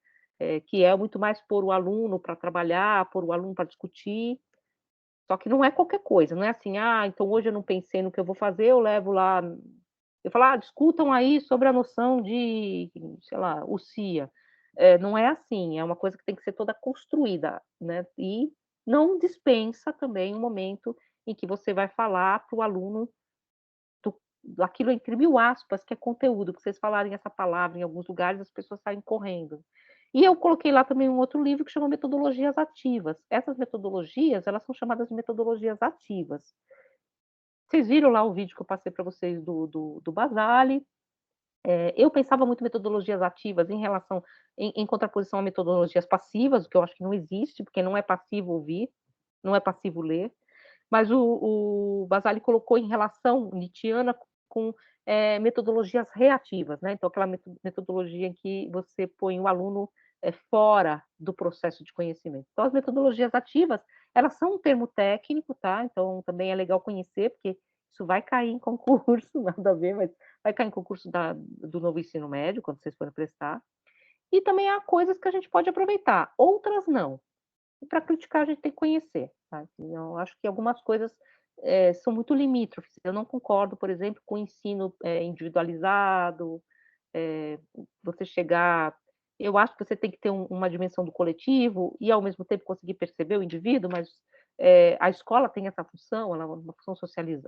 que é muito mais pôr o aluno para trabalhar, pôr o aluno para discutir, só que não é qualquer coisa, não é assim: então hoje eu não pensei no que eu vou fazer, eu levo lá, eu falo: discutam aí sobre a noção de, sei lá, usia". Não é assim, é uma coisa que tem que ser toda construída, né, e não dispensa também um momento em que você vai falar para o aluno aquilo entre mil aspas, que é conteúdo, porque vocês falarem essa palavra em alguns lugares, as pessoas saem correndo. E eu coloquei lá também um outro livro que chama Metodologias Ativas. Essas metodologias, elas são chamadas de metodologias ativas. Vocês viram lá o vídeo que eu passei para vocês do Basali. Eu pensava muito em metodologias ativas em relação, em contraposição a metodologias passivas, o que eu acho que não existe, porque não é passivo ouvir, não é passivo ler. Mas o Basali colocou em relação nietzschiana com metodologias reativas, né? Então, aquela metodologia em que você põe o aluno fora do processo de conhecimento. Então, as metodologias ativas, elas são um termo técnico, tá? Então, também é legal conhecer, porque isso vai cair em concurso, nada a ver, mas vai cair em concurso do novo ensino médio, quando vocês forem prestar. E também há coisas que a gente pode aproveitar, outras não. E para criticar a gente tem que conhecer, tá? Eu acho que algumas coisas são muito limítrofes. Eu não concordo, por exemplo, com o ensino individualizado, você chegar. Eu acho que você tem que ter uma dimensão do coletivo e, ao mesmo tempo, conseguir perceber o indivíduo, mas a escola tem essa função, ela é uma função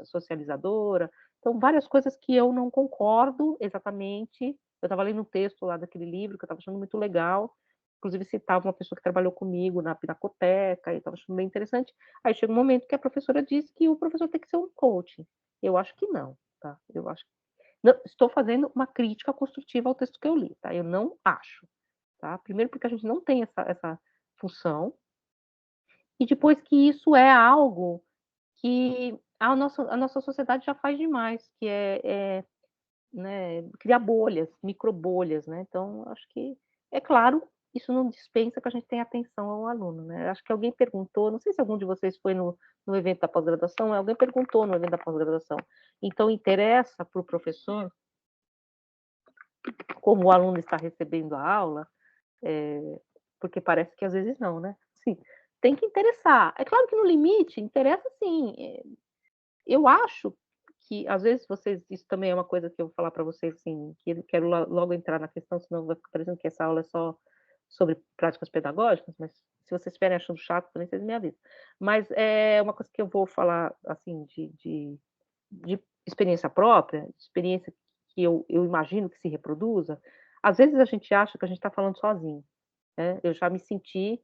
socializadora. Então, várias coisas que eu não concordo exatamente. Eu estava lendo um texto lá daquele livro que eu estava achando muito legal, inclusive citava uma pessoa que trabalhou comigo na Pinacoteca, e estava achando bem interessante. Aí chega um momento que a professora diz que o professor tem que ser um coaching. Eu acho que não, tá? Eu acho. Não, estou fazendo uma crítica construtiva ao texto que eu li, tá? Eu não acho, tá? Primeiro porque a gente não tem essa função, e depois que isso é algo que a nossa sociedade já faz demais, que né, criar bolhas, microbolhas, né? Então, acho que, é claro, isso não dispensa que a gente tenha atenção ao aluno, né? Acho que alguém perguntou, não sei se algum de vocês foi no evento da pós-graduação, alguém perguntou no evento da pós-graduação. Então, interessa para o professor como o aluno está recebendo a aula, porque parece que às vezes não, né? Sim, tem que interessar. É claro que no limite interessa sim. Eu acho que às vezes vocês, isso também é uma coisa que eu vou falar para vocês, assim, que eu quero logo entrar na questão, senão vai ficar parecendo que essa aula é só sobre práticas pedagógicas, mas se vocês estiverem achando chato, também vocês me avisam. Mas é uma coisa que eu vou falar, assim, de experiência própria, experiência que eu imagino que se reproduza. Às vezes a gente acha que a gente está falando sozinho, né? Eu já me senti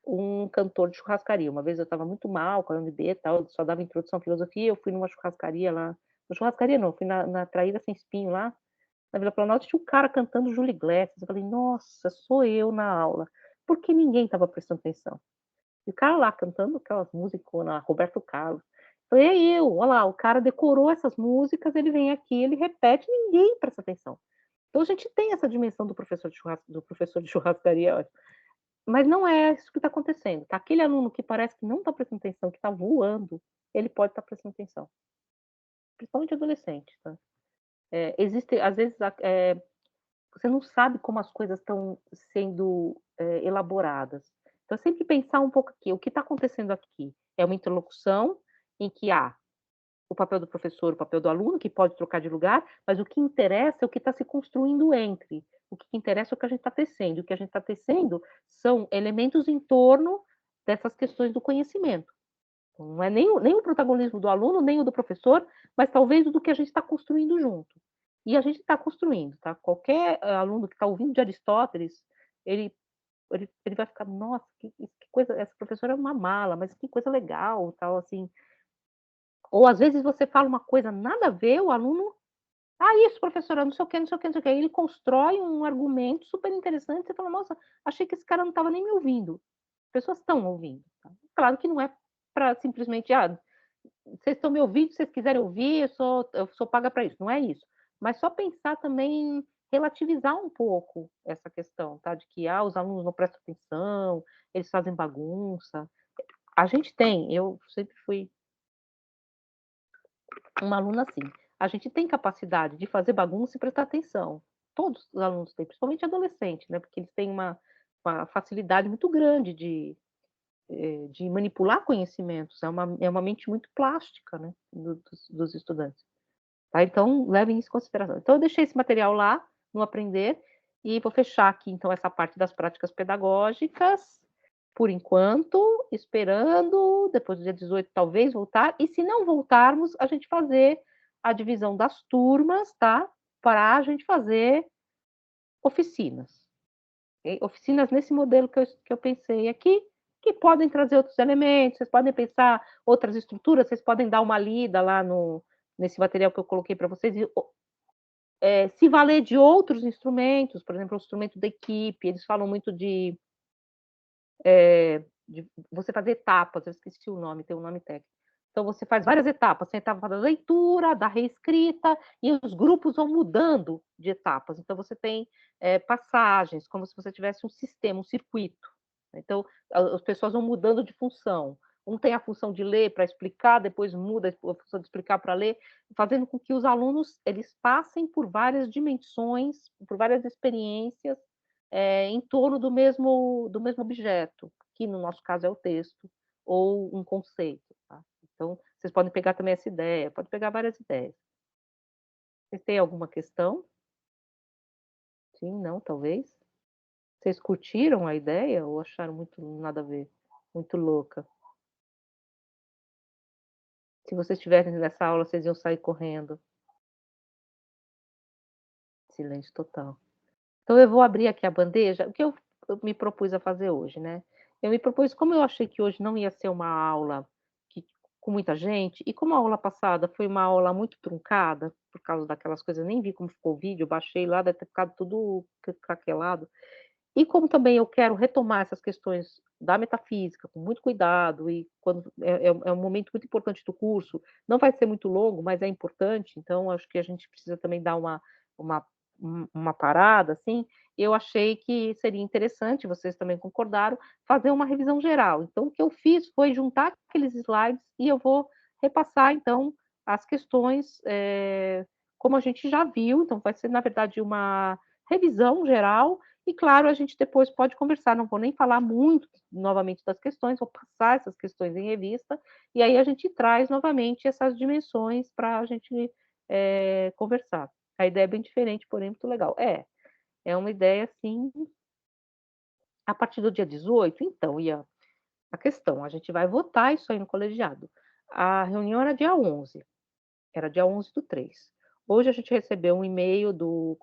um cantor de churrascaria. Uma vez eu estava muito mal com a UNB e tal, só dava introdução à filosofia, eu fui numa churrascaria lá, na churrascaria não, fui na Traíra Sem Espinho lá, na Vila Planalto, tinha um cara cantando Júlio Iglesias. Eu falei: "Nossa, sou eu na aula", porque ninguém estava prestando atenção. E o cara lá cantando aquelas musiconas, Roberto Carlos. Falei: "É eu, olha lá, o cara decorou essas músicas, ele vem aqui, ele repete, ninguém presta atenção". Então a gente tem essa dimensão do professor de churrascaria, ótimo. Mas não é isso que está acontecendo, tá? Aquele aluno que parece que não está prestando atenção, que está voando, ele pode estar prestando atenção, principalmente adolescente, tá? Existe, às vezes, você não sabe como as coisas estão sendo elaboradas. Então, sempre pensar um pouco aqui, o que está acontecendo aqui? É uma interlocução em que há o papel do professor, o papel do aluno, que pode trocar de lugar, mas o que interessa é o que está se construindo entre. O que interessa é o que a gente está tecendo. O que a gente está tecendo são elementos em torno dessas questões do conhecimento. Então, não é nem o protagonismo do aluno, nem o do professor, mas talvez o do que a gente está construindo junto. E a gente está construindo, tá? Qualquer aluno que está ouvindo de Aristóteles, ele, ele vai ficar, nossa, que coisa, essa professora é uma mala, mas que coisa legal, tal, assim. Ou às vezes você fala uma coisa nada a ver, o aluno, ah, isso, professora, não sei o quê, não sei o quê, não sei o quê. Ele constrói um argumento super interessante, você fala, nossa, achei que esse cara não estava nem me ouvindo. As pessoas estão ouvindo. Tá? Claro que não é para simplesmente, vocês estão me ouvindo, se vocês quiserem ouvir, eu sou paga para isso. Não é isso. Mas só pensar também em relativizar um pouco essa questão, tá? De que os alunos não prestam atenção, eles fazem bagunça. A gente tem, eu sempre fui uma aluna assim. A gente tem capacidade de fazer bagunça e prestar atenção. Todos os alunos têm, principalmente adolescentes, né? Porque eles têm uma facilidade muito grande de manipular conhecimentos. É uma mente muito plástica, né? Dos estudantes. Tá? Então, levem isso em consideração. Então, eu deixei esse material lá no Aprender e vou fechar aqui, então, essa parte das práticas pedagógicas, por enquanto, esperando, depois do dia 18, talvez voltar, e se não voltarmos, a gente fazer a divisão das turmas, tá? Para a gente fazer oficinas. Okay? Oficinas nesse modelo que eu pensei aqui, que podem trazer outros elementos, vocês podem pensar outras estruturas, vocês podem dar uma lida lá nesse material que eu coloquei para vocês, se valer de outros instrumentos, por exemplo, o instrumento da equipe, eles falam muito de você fazer etapas, eu esqueci o nome, tem um nome técnico. Então, você faz várias etapas. Tem a etapa da leitura, da reescrita, e os grupos vão mudando de etapas. Então, você tem passagens, como se você tivesse um sistema, um circuito. Então, as pessoas vão mudando de função. Um tem a função de ler para explicar, depois muda a função de explicar para ler, fazendo com que os alunos eles passem por várias dimensões, por várias experiências em torno do mesmo objeto, que no nosso caso é o texto, ou um conceito. Tá? Então, vocês podem pegar também essa ideia, pode pegar várias ideias. Vocês têm alguma questão? Sim, não, talvez? Vocês curtiram a ideia ou acharam muito nada a ver? Muito louca? Se vocês estiverem nessa aula, vocês iam sair correndo. Silêncio total. Então, eu vou abrir aqui a bandeja, o que eu me propus a fazer hoje, né? Eu me propus, como eu achei que hoje não ia ser uma aula com muita gente, e como a aula passada foi uma aula muito truncada, por causa daquelas coisas, nem vi como ficou o vídeo, eu baixei lá, deve ter ficado tudo craquelado. E como também eu quero retomar essas questões da metafísica com muito cuidado, e quando é um momento muito importante do curso, não vai ser muito longo, mas é importante, então acho que a gente precisa também dar uma, uma parada, assim, eu achei que seria interessante, vocês também concordaram, fazer uma revisão geral. Então, o que eu fiz foi juntar aqueles slides e eu vou repassar, então, as questões, como a gente já viu, então vai ser, na verdade, uma revisão geral e, claro, a gente depois pode conversar, não vou nem falar muito novamente das questões, vou passar essas questões em revista, e aí a gente traz novamente essas dimensões para a gente conversar. A ideia é bem diferente, porém muito legal. É uma ideia, assim, a partir do dia 18, então, a questão, a gente vai votar isso aí no colegiado. A reunião era dia 11, era dia 11 do 3. Hoje a gente recebeu um e-mail do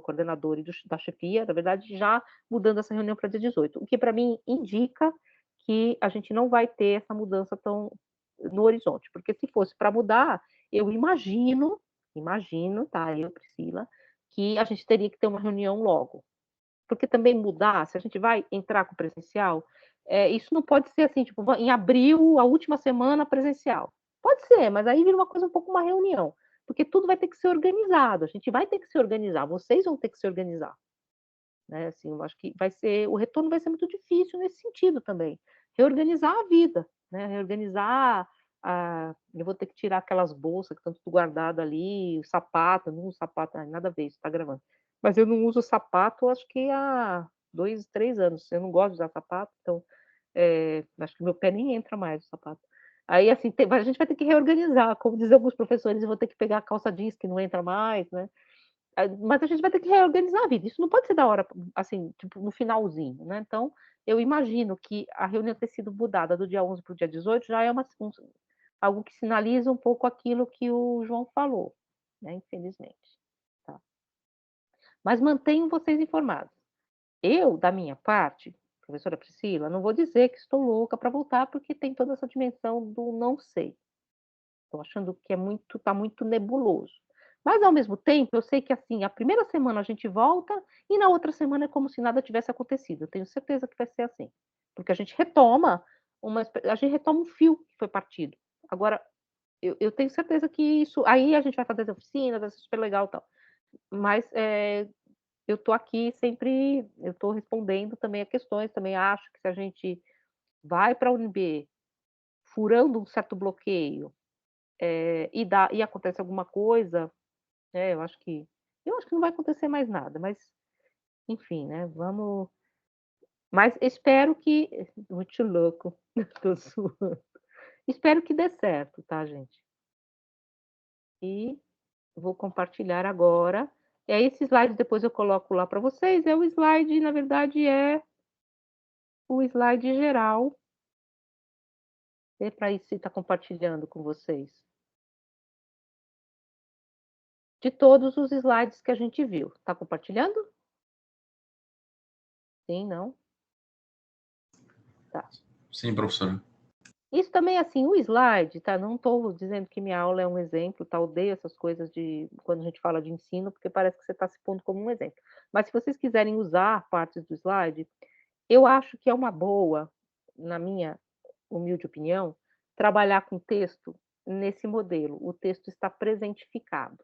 coordenador e da chefia, na verdade, já mudando essa reunião para dia 18, o que para mim indica que a gente não vai ter essa mudança tão no horizonte, porque se fosse para mudar, eu imagino, tá, eu, Priscila, que a gente teria que ter uma reunião logo. Porque também mudar, se a gente vai entrar com presencial, isso não pode ser assim, tipo, em abril, a última semana presencial. Pode ser, mas aí vira uma coisa um pouco uma reunião, porque tudo vai ter que ser organizado, a gente vai ter que se organizar, vocês vão ter que se organizar. Né? Assim, eu acho que o retorno vai ser muito difícil nesse sentido também. Reorganizar a vida, né? Reorganizar, eu vou ter que tirar aquelas bolsas que estão tudo guardado ali, o sapato, eu não uso sapato, nada a ver, isso está gravando. Mas eu não uso sapato, acho que há 2, 3 anos. Eu não gosto de usar sapato, então acho que meu pé nem entra mais no sapato. Aí, assim, a gente vai ter que reorganizar, como dizem alguns professores, eu vou ter que pegar a calça jeans que não entra mais, né? Mas a gente vai ter que reorganizar a vida. Isso não pode ser da hora, assim, tipo, no finalzinho, né? Então, eu imagino que a reunião ter sido mudada do dia 11 para o dia 18 já é algo que sinaliza um pouco aquilo que o João falou, né? Infelizmente. Tá? Mas mantenho vocês informados. Eu, da minha parte, professora Priscila, não vou dizer que estou louca para voltar, porque tem toda essa dimensão do não sei. Estou achando que está muito nebuloso. Mas, ao mesmo tempo, eu sei que assim, a primeira semana a gente volta e na outra semana é como se nada tivesse acontecido. Eu tenho certeza que vai ser assim. Porque a gente retoma um fio que foi partido. Agora, eu tenho certeza que isso. Aí a gente vai fazer as oficinas, vai ser super legal e tal. Mas eu estou aqui sempre, eu estou respondendo também a questões, também acho que se a gente vai para a UNB furando um certo bloqueio, e acontece alguma coisa, eu acho que não vai acontecer mais nada, mas enfim, né? Vamos. Mas espero que. Muito louco, tô suando. Espero que dê certo, tá, gente? E vou compartilhar agora. E aí, esse slide depois eu coloco lá para vocês. O slide, na verdade, é o slide geral. É para isso estar compartilhando com vocês. De todos os slides que a gente viu. Está compartilhando? Sim, não? Tá. Sim, professora. Isso também, assim, o slide, tá? Não estou dizendo que minha aula é um exemplo, tá? Odeio essas coisas de quando a gente fala de ensino, porque parece que você está se pondo como um exemplo. Mas se vocês quiserem usar partes do slide, eu acho que é uma boa, na minha humilde opinião, trabalhar com texto nesse modelo, o texto está presentificado,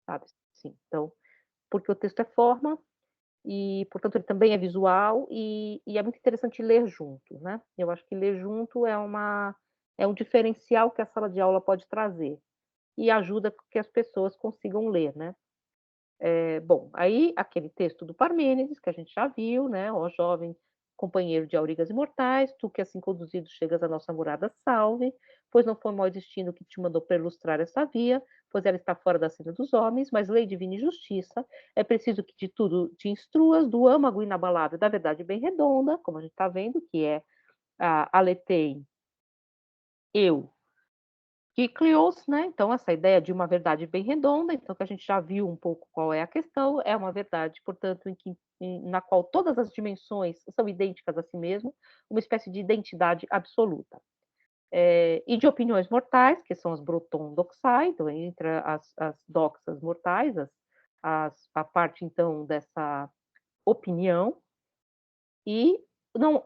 sabe, sim. Então, porque o texto é forma e, portanto, ele também é visual e é muito interessante ler junto, né. Eu acho que ler junto é um diferencial que a sala de aula pode trazer, e ajuda que as pessoas consigam ler, né. Bom, aí aquele texto do Parmênides, que a gente já viu, né, "Ó jovem companheiro de aurigas imortais, tu que assim conduzido chegas à nossa morada salve, pois não foi mau destino que te mandou perlustrar essa via, pois ela está fora da senda dos homens, mas lei divina e justiça, é preciso que de tudo te instruas, do âmago inabalável da verdade bem redonda", como a gente está vendo, que é a aletheim, eu, Kiklios, né, então essa ideia de uma verdade bem redonda, então que a gente já viu um pouco qual é a questão, é uma verdade, portanto, na qual todas as dimensões são idênticas a si mesmo, uma espécie de identidade absoluta. E de opiniões mortais, que são as Broton doxai, então entre as doxas mortais, a parte então dessa opinião, e não,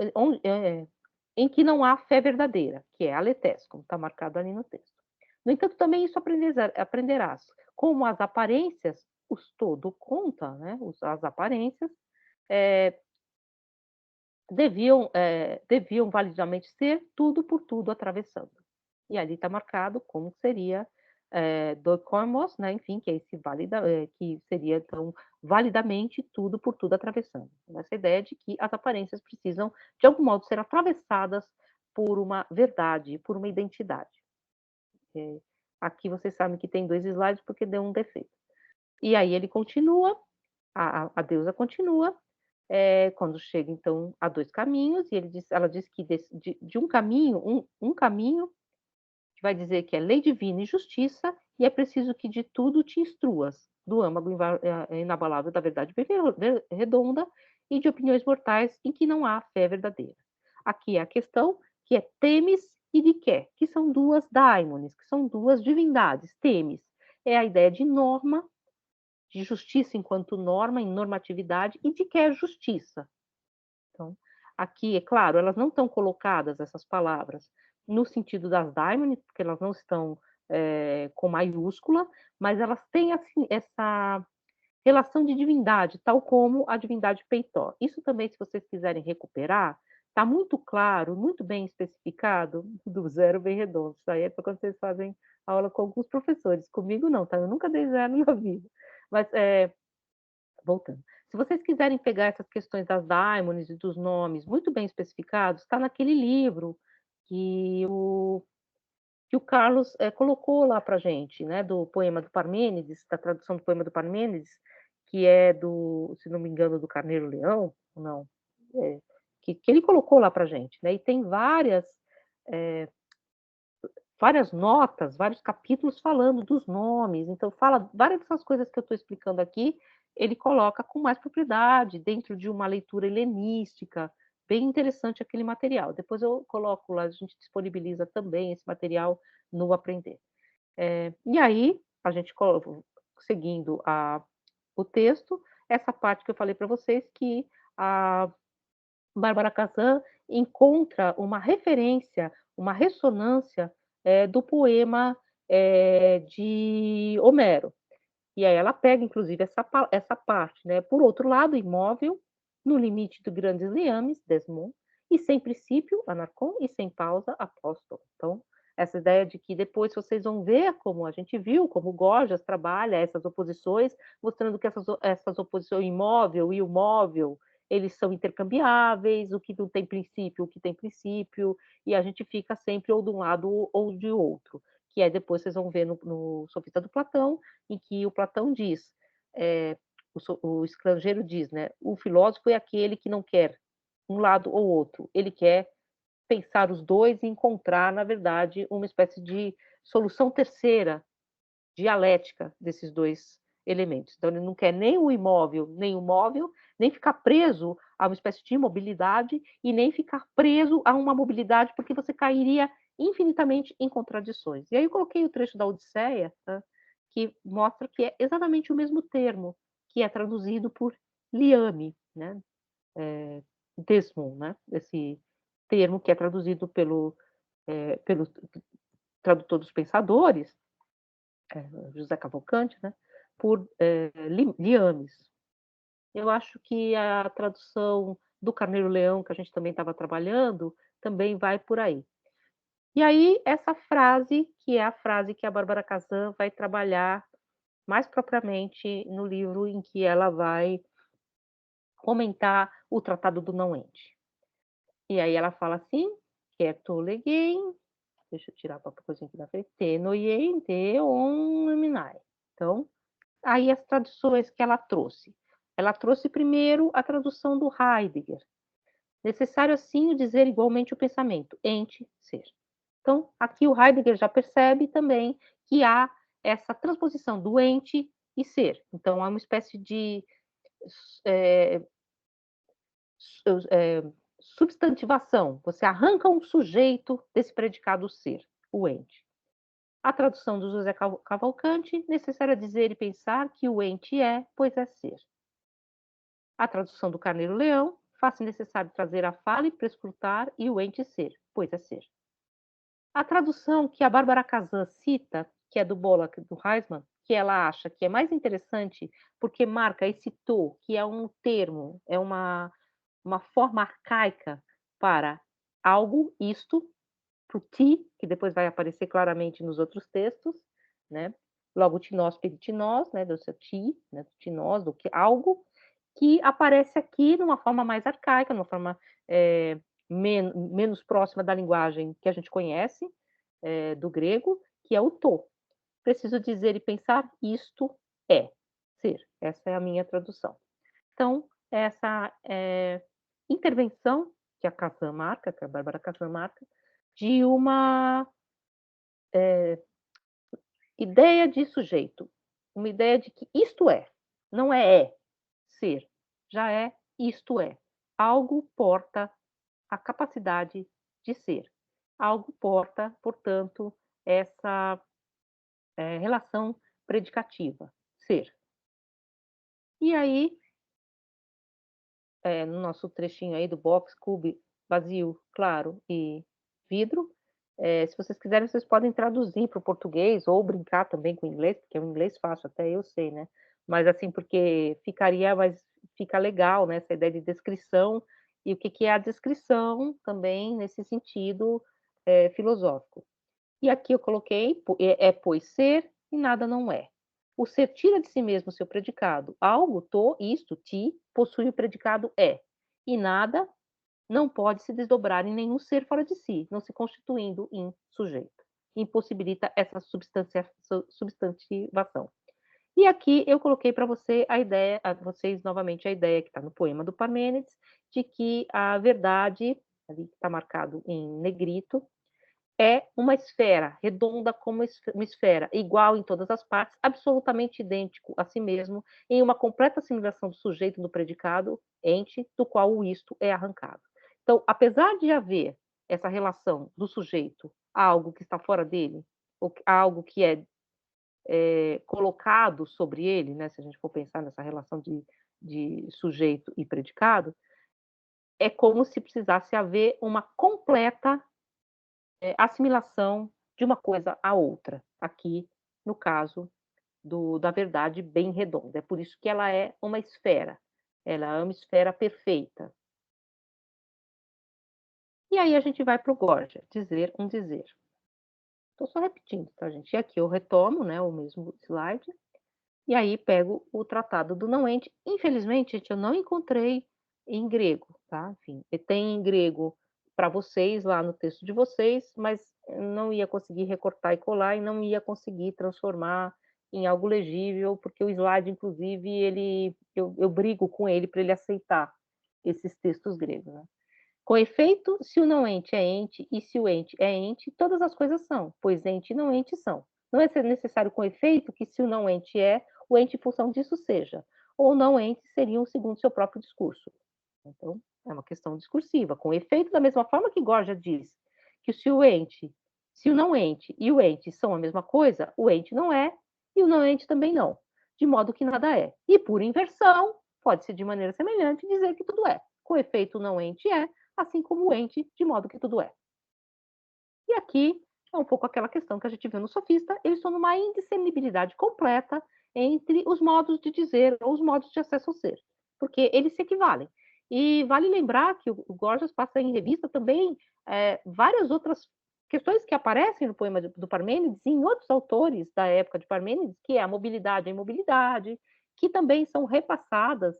em que não há fé verdadeira, que é a aletheia, como está marcado ali no texto. No entanto, também isso aprenderás, como as aparências, os todo conta, né, as aparências, eh, deviam validamente ser tudo por tudo atravessando. E ali está marcado como seria, doikomos, né, enfim, que é esse que seria então validamente tudo por tudo atravessando. Essa ideia de que as aparências precisam, de algum modo, ser atravessadas por uma verdade, por uma identidade. Eh, Aqui vocês sabem que tem 2 slides porque deu um defeito. E aí ele continua, a deusa continua, quando chega então a 2 caminhos, e ela diz que de um caminho, um caminho que vai dizer que é lei divina e justiça, e é preciso que de tudo te instruas, do âmago inabalável da verdade redonda e de opiniões mortais em que não há fé verdadeira. Aqui é a questão que é Temis e Diké, que são 2 daimones, que são 2 divindades. Temis é a ideia de norma, de justiça enquanto norma, em normatividade, e Diké é justiça. Então, aqui, é claro, elas não estão colocadas, essas palavras, no sentido das daimones, porque elas não estão com maiúscula, mas elas têm assim, essa relação de divindade, tal como a divindade Peitó. Isso também, se vocês quiserem recuperar, está muito claro, muito bem especificado, do zero bem redondo. Isso aí é para quando vocês fazem aula com alguns professores. Comigo não, tá? Eu nunca dei zero na vida. Mas, voltando. Se vocês quiserem pegar essas questões das daimones e dos nomes muito bem especificados, está naquele livro que o Carlos colocou lá para gente, né, do poema do Parmênides, da tradução do poema do Parmênides, que é do, se não me engano, do Carneiro Leão, não, é, que ele colocou lá para gente, né, e tem eh, várias notas, vários capítulos falando dos nomes, então fala várias dessas coisas que eu estou explicando aqui, ele coloca com mais propriedade, dentro de uma leitura helenística, bem interessante aquele material. Depois eu coloco lá, a gente disponibiliza também esse material no Aprender. E aí, a gente seguindo o texto, essa parte que eu falei para vocês que a Bárbara Kazan encontra uma referência, uma ressonância, do poema, de Homero. E aí ela pega inclusive essa parte, né, por outro lado, imóvel, no limite de grandes liames, Desmond, e sem princípio, Anarcon, e sem pausa, Apóstolo. Então, essa ideia de que depois vocês vão ver, como a gente viu, como o Gorgias trabalha essas oposições, mostrando que essas oposições, o imóvel e o móvel, eles são intercambiáveis, o que não tem princípio, o que tem princípio, e a gente fica sempre ou de um lado ou de outro, que é depois vocês vão ver no Sofista do Platão, em que o Platão diz, o estrangeiro diz, né, o filósofo é aquele que não quer um lado ou outro, ele quer pensar os dois e encontrar, na verdade, uma espécie de solução terceira, dialética desses dois elementos. Então, ele não quer nem o imóvel, nem o móvel, nem ficar preso a uma espécie de imobilidade e nem ficar preso a uma mobilidade, porque você cairia infinitamente em contradições. E aí eu coloquei o trecho da Odisseia, tá, que mostra que é exatamente o mesmo termo, que é traduzido por liame, né? Desmond, né? Esse termo que é traduzido pelo tradutor dos pensadores, José Cavalcanti, né, por Liames. Eu acho que a tradução do Carneiro Leão, que a gente também estava trabalhando, também vai por aí. E aí, essa frase, que é a frase que a Bárbara Kazan vai trabalhar mais propriamente no livro em que ela vai comentar o Tratado do Não-Ente. E aí ela fala assim, quieto leguem, deixa eu tirar a coisinha aqui da frente, te noien de omniminai. Então, aí as traduções que ela trouxe. Ela trouxe primeiro a tradução do Heidegger. Necessário, assim, o dizer igualmente o pensamento, ente, ser. Então, aqui o Heidegger já percebe também que há essa transposição do ente e ser. Então, há uma espécie de substantivação. Você arranca um sujeito desse predicado ser, o ente. A tradução do José Cavalcanti, necessário dizer e pensar que o ente é, pois é ser. A tradução do Carneiro Leão, faz-se necessário trazer a fala e prescrutar e o ente ser, pois é ser. A tradução que a Bárbara Kazan cita, que é do Bollock, do Heisman, que ela acha que é mais interessante porque marca esse to, que é um termo, é uma forma arcaica para algo, isto, para o ti, que depois vai aparecer claramente nos outros textos, né? Logo, tinós, peritinós, né? Do seu ti, né? Do tinós, do que algo, que aparece aqui numa forma mais arcaica, numa forma menos próxima da linguagem que a gente conhece, do grego, que é o to. Preciso dizer e pensar, isto é ser. Essa é a minha tradução. Então, essa intervenção que a Kazan marca, que a Bárbara Kazan marca, de uma ideia de sujeito, uma ideia de que isto é, não é ser, já é isto é. Algo porta a capacidade de ser. Algo porta, portanto, essa relação predicativa, ser. E aí, no nosso trechinho aí do box, cube, vazio, claro e vidro, se vocês quiserem, vocês podem traduzir para o português ou brincar também com o inglês, porque o inglês fácil, até eu sei, né? Mas assim, porque fica legal, né? Essa ideia de descrição e o que é a descrição também nesse sentido filosófico. E aqui eu coloquei, pois ser e nada não é. O ser tira de si mesmo o seu predicado. Algo, isto, ti, possui o predicado é. E nada não pode se desdobrar em nenhum ser fora de si, não se constituindo em sujeito. Impossibilita essa substantivação. E aqui eu coloquei para você vocês novamente a ideia que está no poema do Parmênides, de que a verdade, ali que está marcado em negrito, é uma esfera, redonda como uma esfera, igual em todas as partes, absolutamente idêntico a si mesmo, em uma completa assimilação do sujeito no predicado, ente, do qual o isto é arrancado. Então, apesar de haver essa relação do sujeito a algo que está fora dele, ou a algo que é colocado sobre ele, né, se a gente for pensar nessa relação de sujeito e predicado, é como se precisasse haver uma completa assimilação de uma coisa à outra, aqui no caso da verdade bem redonda. É por isso que ela é uma esfera, ela é uma esfera perfeita. E aí a gente vai para o Gorgia, dizer um dizer. Estou só repetindo, tá, gente? E aqui eu retomo, né, o mesmo slide, e aí pego o Tratado do Não-Ente. Infelizmente, gente, eu não encontrei em grego, tá? Enfim, tem em grego para vocês lá no texto de vocês, mas não ia conseguir recortar e colar e não ia conseguir transformar em algo legível, porque o slide, inclusive, eu brigo com ele para ele aceitar esses textos gregos, né? Com efeito, se o não-ente é ente e se o ente é ente, todas as coisas são, pois ente e não-ente são. Não é necessário com efeito que se o não-ente é, o ente em função disso seja, ou não-ente seriam segundo seu próprio discurso. Então, é uma questão discursiva. Com efeito, da mesma forma que Gorgia diz que se o não-ente e o ente são a mesma coisa, o ente não é e o não-ente também não, de modo que nada é. E por inversão, pode-se de maneira semelhante dizer que tudo é. Com efeito, o não-ente é, assim como o ente, de modo que tudo é. E aqui É um pouco aquela questão que a gente viu no sofista, eles estão numa indiscernibilidade completa entre os modos de dizer ou os modos de acesso ao ser, porque eles se equivalem. E vale lembrar que o Gorgias passa em revista também várias outras questões que aparecem no poema do Parmênides e em outros autores da época de Parmênides, que é a mobilidade e a imobilidade, que também são repassadas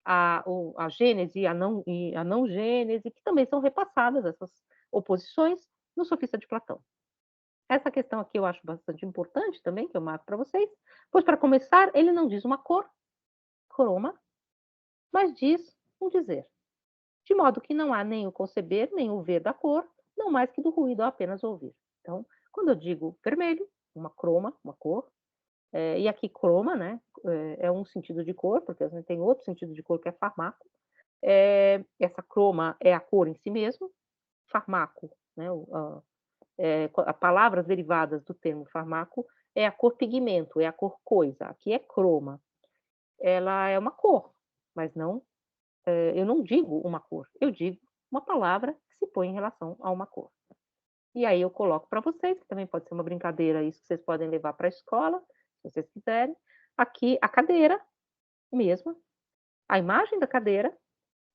a Gênese e a não Gênese, que também são repassadas essas oposições no Sofista de Platão. Essa questão aqui eu acho bastante importante também, que eu marco para vocês, pois para começar, ele não diz uma cor, croma, mas diz um dizer, de modo que não há nem o conceber, nem o ver da cor, não mais que do ruído ao apenas ouvir. Então, quando eu digo vermelho, uma croma, uma cor, e aqui croma, né, é um sentido de cor, porque a gente tem outro sentido de cor que é farmaco. Essa croma é a cor em si mesmo, farmaco, né, palavras derivadas do termo farmaco é a cor pigmento, é a cor coisa. Aqui é croma. Ela é uma cor, mas não, eu não digo uma cor, eu digo uma palavra que se põe em relação a uma cor. E aí eu coloco para vocês, que também pode ser uma brincadeira, isso que vocês podem levar para a escola, se vocês quiserem. Aqui a cadeira mesma, a imagem da cadeira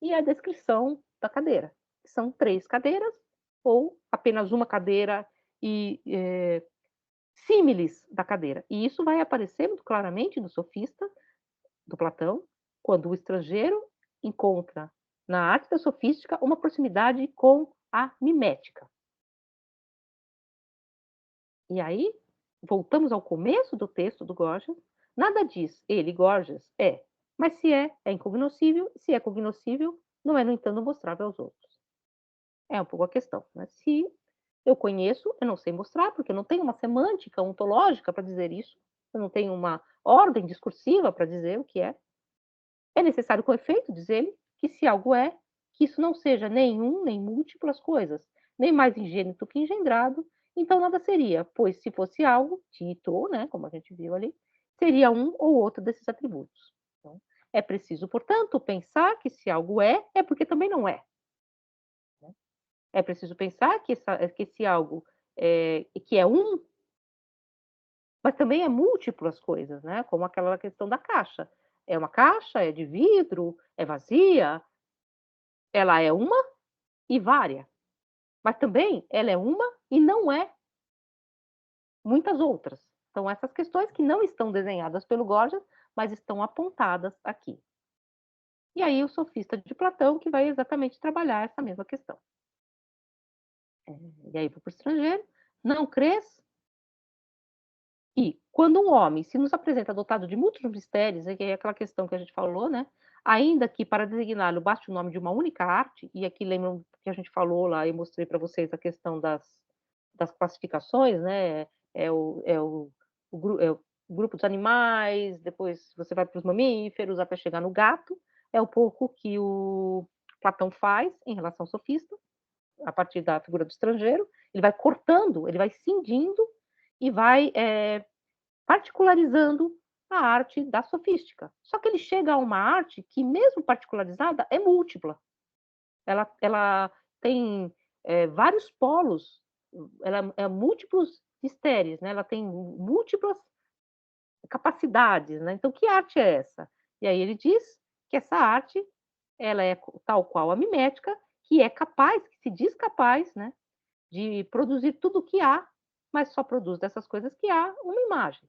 e a descrição da cadeira. São 3 cadeiras ou apenas uma cadeira e símiles da cadeira. E isso vai aparecer muito claramente no Sofista, do Platão, quando o estrangeiro encontra na arte da sofística uma proximidade com a mimética. E aí, voltamos ao começo do texto do Gorgias, nada diz, ele, Gorgias, mas se é incognoscível, se é cognoscível, não é, no entanto, mostrável aos outros. É um pouco a questão. Né? Se eu conheço, eu não sei mostrar, porque eu não tenho uma semântica ontológica para dizer isso, eu não tenho uma ordem discursiva para dizer o que é. É necessário, com efeito, dizer que se algo é, que isso não seja nenhum nem múltiplas coisas, nem mais ingênito que engendrado, então nada seria, pois se fosse algo, dito, né, como a gente viu ali, seria um ou outro desses atributos. Então, é preciso, portanto, pensar que se algo é porque também não é. É preciso pensar que esse algo que é um, mas também é múltiplo as coisas, né? Como aquela questão da caixa. É uma caixa, é de vidro, é vazia, ela é uma e vária. Mas também ela é uma e não é muitas outras. São essas questões que não estão desenhadas pelo Gorgias, mas estão apontadas aqui. E aí o sofista de Platão que vai exatamente trabalhar essa mesma questão. E aí vou para o estrangeiro. Não crês? E quando um homem se nos apresenta dotado de múltiplos mistérios, é aquela questão que a gente falou, né? Ainda que para designá-lo baste o nome de uma única arte, e aqui lembram que a gente falou lá, eu mostrei para vocês a questão das classificações, né? É o grupo dos animais, depois você vai para os mamíferos até chegar no gato, é um pouco que o Platão faz em relação ao sofista, a partir da figura do estrangeiro, ele vai cortando, ele vai cindindo e vai particularizando a arte da sofística. Só que ele chega a uma arte que, mesmo particularizada, é múltipla. Ela tem vários polos, ela é múltiplos estéreis, né? Ela tem múltiplas capacidades. Né? Então, que arte é essa? E aí ele diz que essa arte ela é tal qual a mimética, que é capaz, que se diz capaz, né, de produzir tudo o que há, mas só produz dessas coisas que há uma imagem.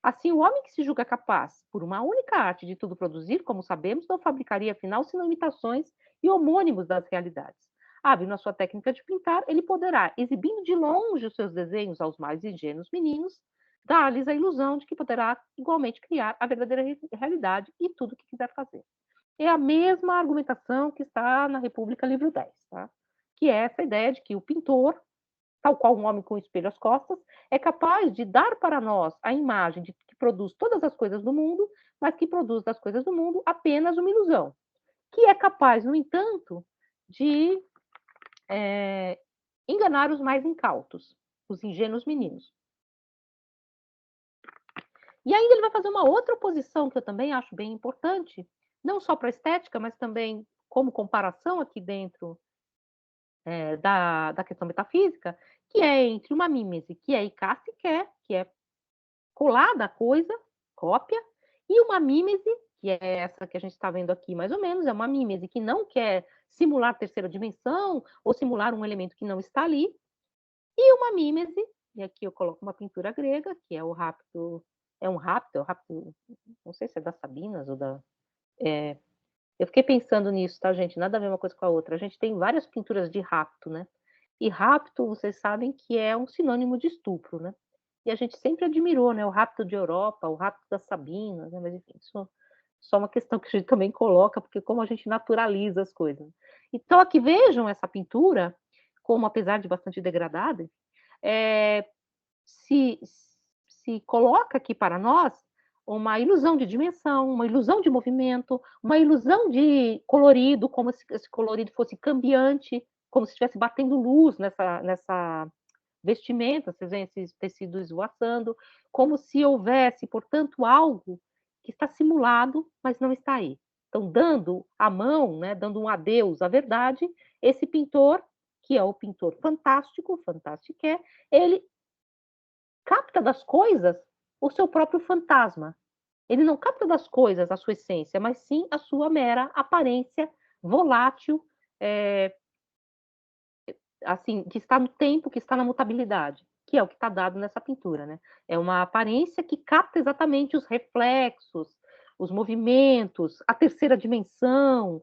Assim, o homem que se julga capaz, por uma única arte, de tudo produzir, como sabemos, não fabricaria, afinal, senão imitações e homônimos das realidades. Hábil na sua técnica de pintar, ele poderá, exibindo de longe os seus desenhos aos mais ingênuos meninos, dar-lhes a ilusão de que poderá igualmente criar a verdadeira realidade e tudo o que quiser fazer. É a mesma argumentação que está na República, livro 10, tá? Que é essa ideia de que o pintor, tal qual um homem com um espelho às costas, é capaz de dar para nós a imagem de que produz todas as coisas do mundo, mas que produz das coisas do mundo apenas uma ilusão, que é capaz, no entanto, de enganar os mais incautos, os ingênuos meninos. E ainda ele vai fazer uma outra oposição que eu também acho bem importante, não só para a estética, mas também como comparação aqui dentro da questão metafísica, que é entre uma mímese que é eicáste, que é colada a coisa, cópia, e uma mímese, que é essa que a gente está vendo aqui mais ou menos, é uma mímese que não quer simular terceira dimensão ou simular um elemento que não está ali, e uma mímese, e aqui eu coloco uma pintura grega, que é o rapto, não sei se é das Sabinas ou da... eu fiquei pensando nisso, tá, gente? Nada a ver uma coisa com a outra. A gente tem várias pinturas de rapto, né? E rapto, vocês sabem que é um sinônimo de estupro, né? E a gente sempre admirou, né? O rapto de Europa, o rapto das Sabinas, né? Mas enfim, isso só uma questão que a gente também coloca, porque como a gente naturaliza as coisas. Então, aqui vejam essa pintura, como apesar de bastante degradada, é, se, se coloca aqui para nós uma ilusão de dimensão, uma ilusão de movimento, uma ilusão de colorido, como se esse colorido fosse cambiante, como se estivesse batendo luz nessa vestimenta, vocês veem esses tecidos esvoaçando, como se houvesse, portanto, algo que está simulado, mas não está aí. Então, dando a mão, né, dando um adeus à verdade, esse pintor, que é o pintor fantástico, Fantastique, ele capta das coisas o seu próprio fantasma. Ele não capta das coisas a sua essência, mas sim a sua mera aparência volátil, assim, que está no tempo, que está na mutabilidade, que é o que está dado nessa pintura, né? É uma aparência que capta exatamente os reflexos, os movimentos, a terceira dimensão,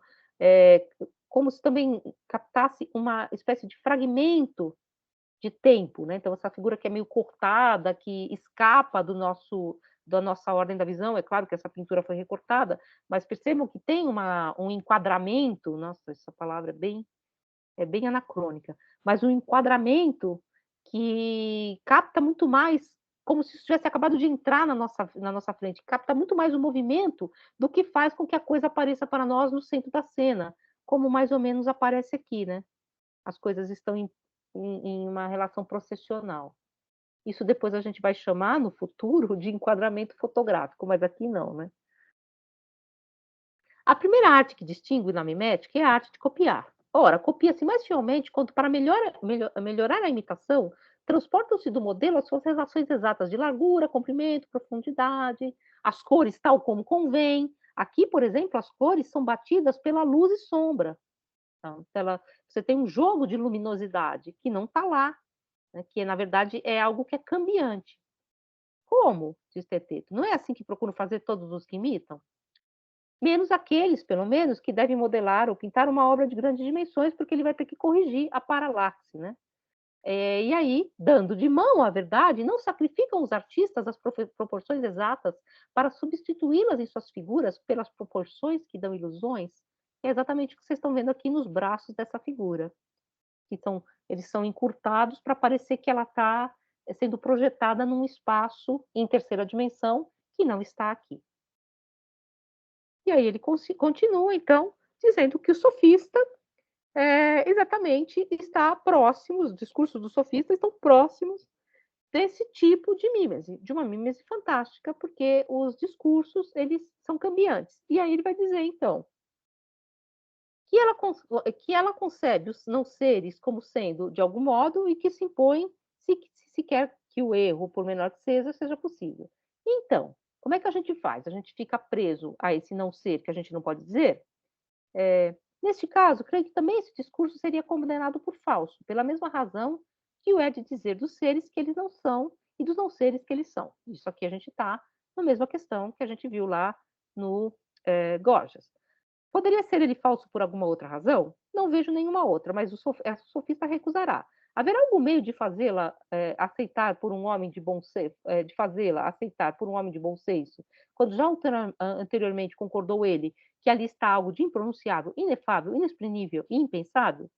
como se também captasse uma espécie de fragmento de tempo, né? Então essa figura que é meio cortada, que escapa da nossa ordem da visão, é claro que essa pintura foi recortada, mas percebam que tem um enquadramento, nossa, essa palavra é bem anacrônica, mas um enquadramento que capta muito mais, como se tivesse acabado de entrar na nossa frente, capta muito mais o movimento do que faz com que a coisa apareça para nós no centro da cena, como mais ou menos aparece aqui, né? As coisas estão em uma relação processional. Isso depois a gente vai chamar no futuro de enquadramento fotográfico, mas aqui não, né? A primeira arte que distingue na mimética é a arte de copiar. Ora, copia-se mais fielmente quando, para melhorar a imitação, transportam-se do modelo as suas relações exatas de largura, comprimento, profundidade, as cores tal como convém. Aqui, por exemplo, as cores são batidas pela luz e sombra. Então, você tem um jogo de luminosidade que não está lá, né, que na verdade é algo que é cambiante. Como? Diz Teteto. Não é assim que procuram fazer todos os que imitam? Menos aqueles, pelo menos, que devem modelar ou pintar uma obra de grandes dimensões, porque ele vai ter que corrigir a paralaxe, né? E aí, dando de mão à verdade, não sacrificam os artistas as proporções exatas para substituí-las em suas figuras pelas proporções que dão ilusões? É exatamente o que vocês estão vendo aqui nos braços dessa figura. Eles são encurtados para parecer que ela está sendo projetada num espaço em terceira dimensão que não está aqui. E aí ele continua, então, dizendo que o sofista exatamente está próximo, os discursos do sofista estão próximos desse tipo de mímese, de uma mímese fantástica, porque os discursos, eles são cambiantes. E aí ele vai dizer, então, que ela concebe os não seres como sendo de algum modo e que se impõe se quer que o erro, por menor que seja possível. Então, como é que a gente faz? A gente fica preso a esse não ser que a gente não pode dizer? Neste caso, creio que também esse discurso seria condenado por falso, pela mesma razão que o é de dizer dos seres que eles não são e dos não seres que eles são. Isso aqui a gente está na mesma questão que a gente viu lá no Gorgias. Poderia ser ele falso por alguma outra razão? Não vejo nenhuma outra, mas o sofista recusará. Haverá algum meio de fazê-la aceitar por um homem de bom senso, de fazê-la aceitar por um homem de bom senso, quando já anteriormente concordou ele que ali está algo de impronunciável, inefável, inexprimível e impensável?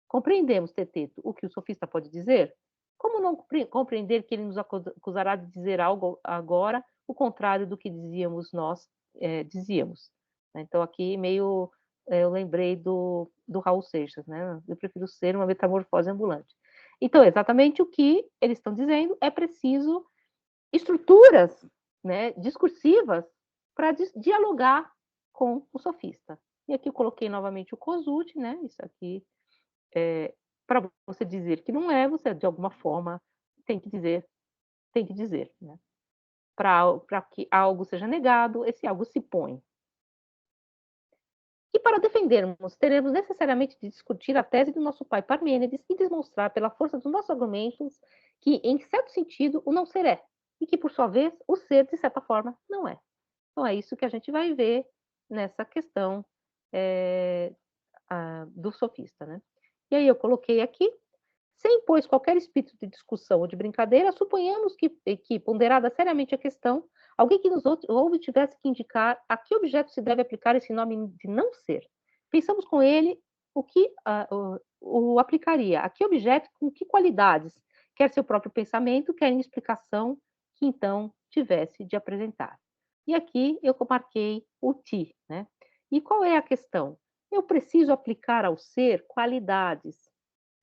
Compreendemos, Teteto, o que o sofista pode dizer? Como não compreender que ele nos acusará de dizer algo agora, o contrário do que dizíamos? Então, aqui meio eu lembrei do Raul Seixas, né? Eu prefiro ser uma metamorfose ambulante. Então, exatamente o que eles estão dizendo, é preciso estruturas, né, discursivas para dialogar com o sofista. E aqui eu coloquei novamente o Kosuth, né? Isso aqui para você dizer que não é, você de alguma forma tem que dizer, né. Para que algo seja negado, esse algo se põe. E para defendermos, teremos necessariamente de discutir a tese do nosso pai Parmênides e demonstrar pela força dos nossos argumentos que, em certo sentido, o não ser é, e que, por sua vez, o ser, de certa forma, não é. Então é isso que a gente vai ver nessa questão, eh, do sofista, né. E aí eu coloquei aqui: sem, pois, qualquer espírito de discussão ou de brincadeira, suponhamos que, ponderada seriamente a questão, alguém que nos ouve tivesse que indicar a que objeto se deve aplicar esse nome de não ser. Pensamos com ele o que o aplicaria, a que objeto, com que qualidades, quer seu próprio pensamento, quer em explicação que então tivesse de apresentar. E aqui eu marquei o ti, né? E qual é a questão? Eu preciso aplicar ao ser qualidades.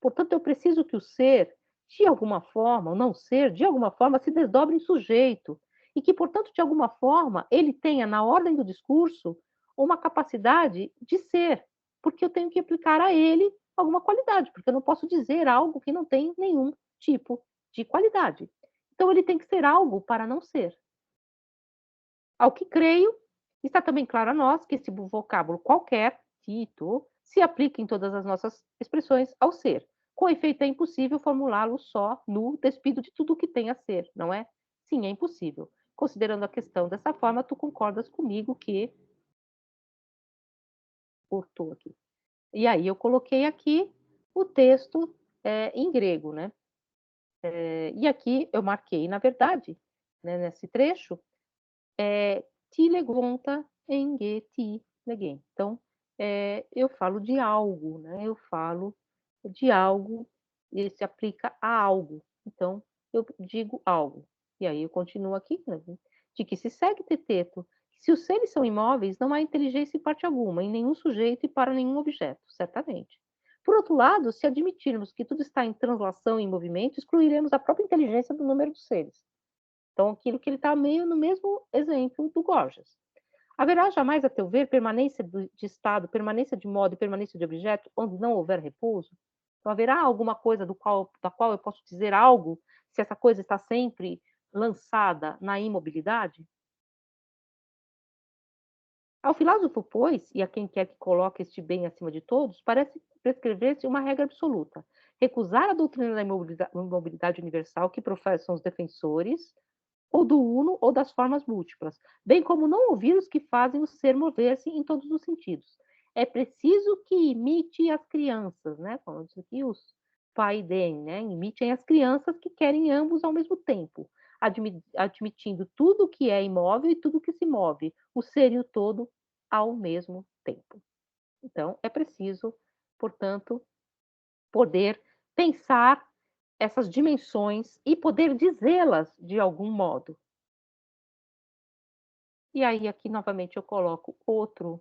Portanto, eu preciso que o ser, de alguma forma, o não ser, de alguma forma, se desdobre em sujeito. E que, portanto, de alguma forma, ele tenha, na ordem do discurso, uma capacidade de ser. Porque eu tenho que aplicar a ele alguma qualidade, porque eu não posso dizer algo que não tem nenhum tipo de qualidade. Então, ele tem que ser algo para não ser. Ao que creio, está também claro a nós que esse vocábulo qualquer, Tito, se aplica em todas as nossas expressões ao ser. Com efeito, é impossível formulá-lo só no despido de tudo o que tem a ser, não é? Sim, é impossível. Considerando a questão dessa forma, tu concordas comigo que. Cortou aqui. E aí eu coloquei aqui o texto em grego, né? E aqui eu marquei, na verdade, né, nesse trecho, ti legonta enge ti legen. Então, eu falo de algo, né, eu falo de algo, ele se aplica a algo. Então, eu digo algo. E aí eu continuo aqui, né, de que se segue teteto, que se os seres são imóveis, não há inteligência em parte alguma, em nenhum sujeito e para nenhum objeto, certamente. Por outro lado, se admitirmos que tudo está em translação e em movimento, excluiremos a própria inteligência do número dos seres. Então, aquilo que ele está meio no mesmo exemplo do Gorgias. Haverá jamais, a teu ver, permanência de estado, permanência de modo e permanência de objeto, onde não houver repouso? Então, haverá alguma coisa da qual eu posso dizer algo, se essa coisa está sempre lançada na imobilidade? Ao filósofo, pois, e a quem quer que coloque este bem acima de todos, parece prescrever-se uma regra absoluta: recusar a doutrina da imobilidade universal que professam os defensores, ou do uno ou das formas múltiplas, bem como não ouvir os que fazem o ser mover-se em todos os sentidos. É preciso que imite as crianças, né? Como diz aqui os paidem, né? Imitem as crianças que querem ambos ao mesmo tempo, admitindo tudo que é imóvel e tudo que se move, o ser e o todo ao mesmo tempo. Então, é preciso, portanto, poder pensar essas dimensões e poder dizê-las de algum modo. E aí, aqui novamente, eu coloco outro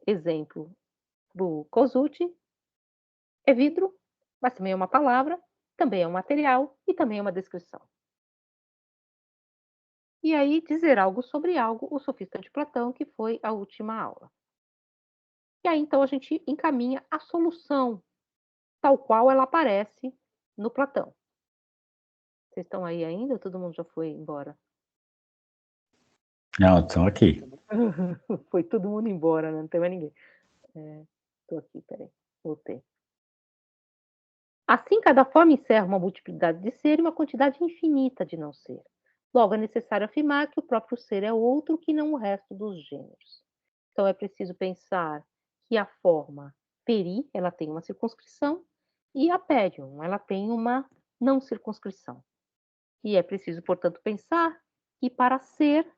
exemplo do Kosuthi. É vidro, mas também é uma palavra, também é um material e também é uma descrição. E aí, dizer algo sobre algo, o sofista de Platão, que foi a última aula. E aí, então, a gente encaminha a solução, tal qual ela aparece no Platão. Vocês estão aí ainda ou todo mundo já foi embora? Não, estão aqui. Foi todo mundo embora, né? Não tem mais ninguém. Estou aqui, peraí. Voltei. Assim, cada forma encerra uma multiplicidade de ser e uma quantidade infinita de não ser. Logo, é necessário afirmar que o próprio ser é outro que não o resto dos gêneros. Então, é preciso pensar que a forma peri, ela tem uma circunscrição, e a perium, ela tem uma não circunscrição. E é preciso, portanto, pensar que para ser,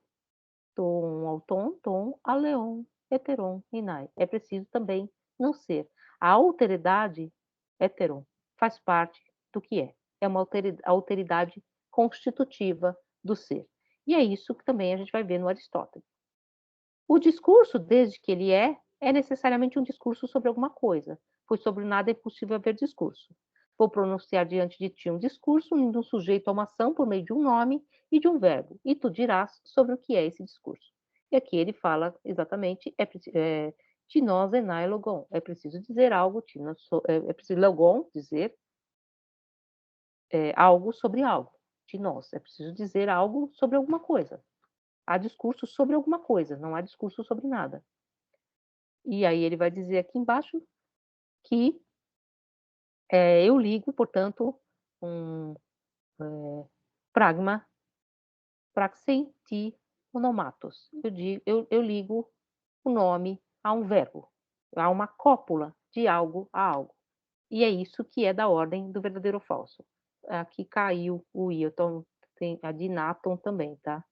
tom, auton, tom, aleon, heteron, inai, é preciso também não ser. A alteridade, heteron, faz parte do que é. É uma alteridade constitutiva do ser. E é isso que também a gente vai ver no Aristóteles. O discurso, desde que ele é necessariamente um discurso sobre alguma coisa, pois sobre nada é possível haver discurso. Vou pronunciar diante de ti um discurso, unindo um sujeito a uma ação por meio de um nome e de um verbo, e tu dirás sobre o que é esse discurso. E aqui ele fala exatamente Tinós enai logon. É preciso dizer algo, é preciso logon dizer algo sobre algo. Tinós, é preciso dizer algo sobre alguma coisa. Há discurso sobre alguma coisa, não há discurso sobre nada. E aí ele vai dizer aqui embaixo que eu ligo, portanto, um pragma praxei ti onomatos. Eu ligo o nome a um verbo, a uma cópula de algo a algo. E é isso que é da ordem do verdadeiro ou falso. Aqui caiu o i, tem a dinaton também, tá?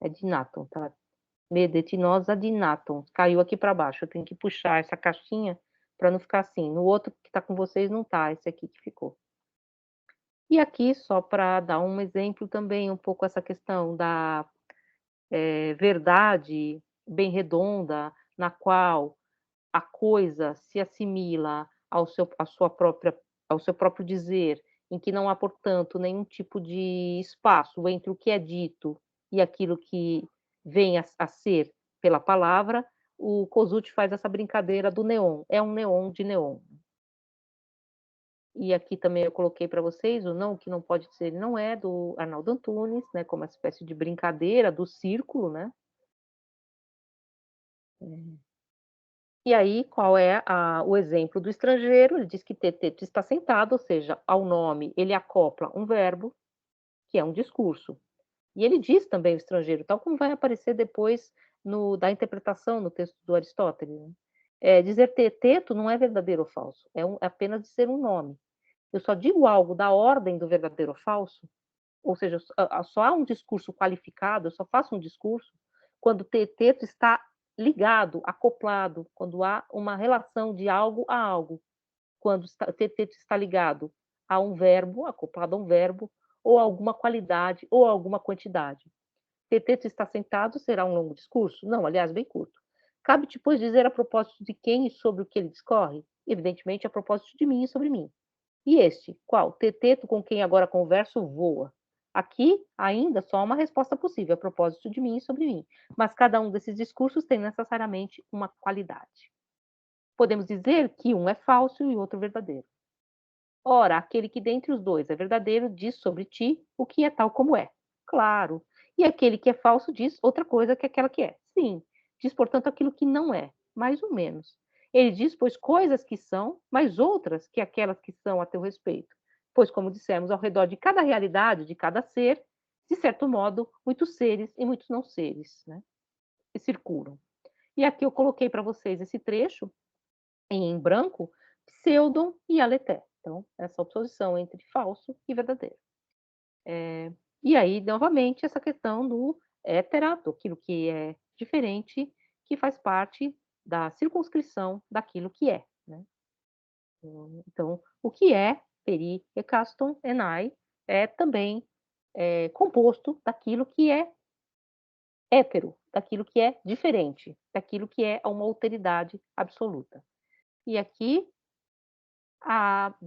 É dinaton, tá? Medetinosa dinaton. Caiu aqui para baixo. Eu tenho que puxar essa caixinha para não ficar assim. No outro que está com vocês não tá, esse aqui que ficou. E aqui, só para dar um exemplo também, um pouco essa questão da verdade bem redonda, na qual a coisa se assimila ao seu próprio dizer, em que não há, portanto, nenhum tipo de espaço entre o que é dito e aquilo que vem a ser pela palavra, o Kosuth faz essa brincadeira do neon. É um neon de neon. E aqui também eu coloquei para vocês o não, que não pode ser, não é, do Arnaldo Antunes, né, como uma espécie de brincadeira do círculo, né? E aí, qual é o exemplo do estrangeiro? Ele diz que teteto está sentado, ou seja, ao nome ele acopla um verbo, que é um discurso. E ele diz também o estrangeiro, tal como vai aparecer depois da interpretação no texto do Aristóteles. Né? Dizer teteto não é verdadeiro ou falso, é apenas dizer um nome. Eu só digo algo da ordem do verdadeiro ou falso, ou seja, só há um discurso qualificado, eu só faço um discurso quando o teteto está ligado, acoplado, quando há uma relação de algo a algo, quando o teteto está ligado a um verbo, acoplado a um verbo, ou alguma qualidade, ou alguma quantidade. Teteto está sentado será um longo discurso? Não, aliás, bem curto. Cabe-te, pois, dizer a propósito de quem e sobre o que ele discorre? Evidentemente, a propósito de mim e sobre mim. E este, qual? Teteto com quem agora converso voa. Aqui, ainda, só há uma resposta possível a propósito de mim e sobre mim. Mas cada um desses discursos tem necessariamente uma qualidade. Podemos dizer que um é falso e o outro verdadeiro. Ora, aquele que dentre os dois é verdadeiro diz sobre ti o que é tal como é. Claro. E aquele que é falso diz outra coisa que aquela que é. Sim. Diz, portanto, aquilo que não é, mais ou menos. Ele diz, pois, coisas que são, mas outras que aquelas que são a teu respeito. Pois, como dissemos, ao redor de cada realidade, de cada ser, de certo modo, muitos seres e muitos não seres, né? Que circulam. E aqui eu coloquei para vocês esse trecho em branco, pseudon e aleté. Então, essa oposição entre falso e verdadeiro. E aí, novamente, essa questão do hétera, aquilo que é diferente, que faz parte da circunscrição daquilo que é. Né? Então, o que é peri ekaston enai é também composto daquilo que é hétero, daquilo que é diferente, daquilo que é uma alteridade absoluta. E aqui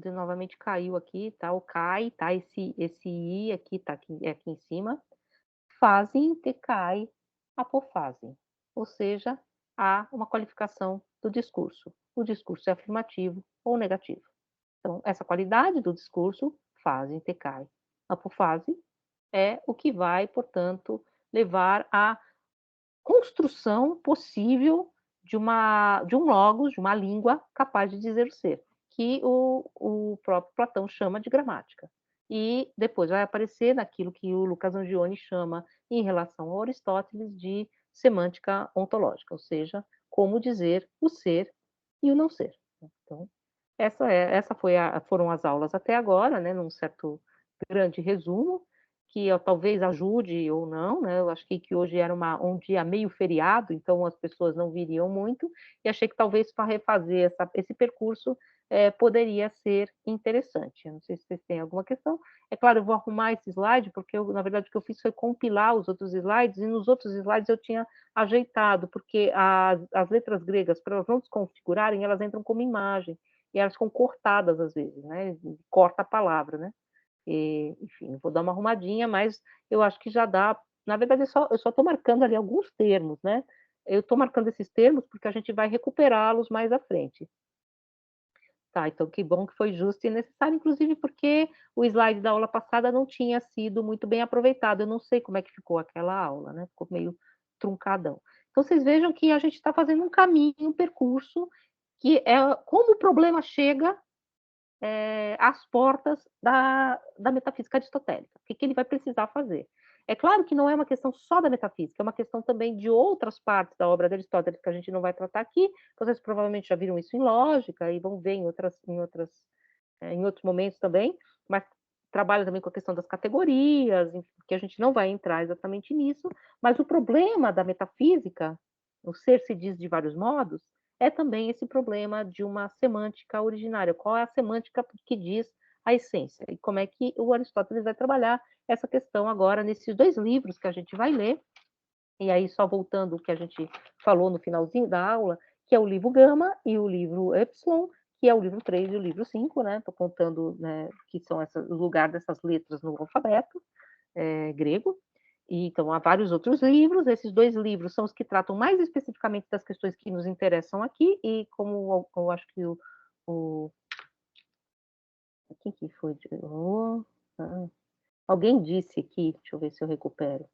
novamente caiu aqui, tá? O cai, tá? Esse i aqui tá aqui em cima. Fazem te cai apofazem. Ou seja, há uma qualificação do discurso. O discurso é afirmativo ou negativo. Então, essa qualidade do discurso, fazem te cai apofazem, é o que vai, portanto, levar à construção possível de um logos, de uma língua capaz de dizer o ser, que o próprio Platão chama de gramática. E depois vai aparecer naquilo que o Lucas Angione chama, em relação a Aristóteles, de semântica ontológica, ou seja, como dizer o ser e o não ser. Então, foram as aulas até agora, né, num certo grande resumo, que talvez ajude ou não, né? Eu achei que hoje era um dia meio feriado, então as pessoas não viriam muito, e achei que talvez para refazer esse percurso poderia ser interessante. Eu não sei se vocês têm alguma questão. É claro, eu vou arrumar esse slide, porque na verdade o que eu fiz foi compilar os outros slides, e nos outros slides eu tinha ajeitado, porque as letras gregas, para elas não desconfigurarem, elas entram como imagem, e elas ficam cortadas às vezes, né? Corta a palavra, né? Enfim, vou dar uma arrumadinha, mas eu acho que já dá. Na verdade, eu só estou marcando ali alguns termos, né? Eu estou marcando esses termos porque a gente vai recuperá-los mais à frente. Tá, então que bom que foi justo e necessário, inclusive porque o slide da aula passada não tinha sido muito bem aproveitado. Eu não sei como é que ficou aquela aula, né? Ficou meio truncadão. Então vocês vejam que a gente está fazendo um caminho, um percurso, que é como o problema chega às portas da metafísica aristotélica. O que, que ele vai precisar fazer? É claro que não é uma questão só da metafísica, é uma questão também de outras partes da obra de Aristóteles que a gente não vai tratar aqui. Vocês provavelmente já viram isso em lógica e vão ver em outros momentos também, mas trabalha também com a questão das categorias, que a gente não vai entrar exatamente nisso, mas o problema da metafísica, o ser se diz de vários modos, é também esse problema de uma semântica originária. Qual é a semântica que diz a essência? E como é que o Aristóteles vai trabalhar essa questão agora nesses dois livros que a gente vai ler. E aí, só voltando o que a gente falou no finalzinho da aula, que é o livro Gama e o livro Epsilon, que é o livro 3 e o livro 5, né? Estou contando, né, que são o lugar dessas letras no alfabeto grego. E, então, há vários outros livros. Esses dois livros são os que tratam mais especificamente das questões que nos interessam aqui. E como eu acho que o quem que foi? Alguém disse aqui, deixa eu ver se eu recupero,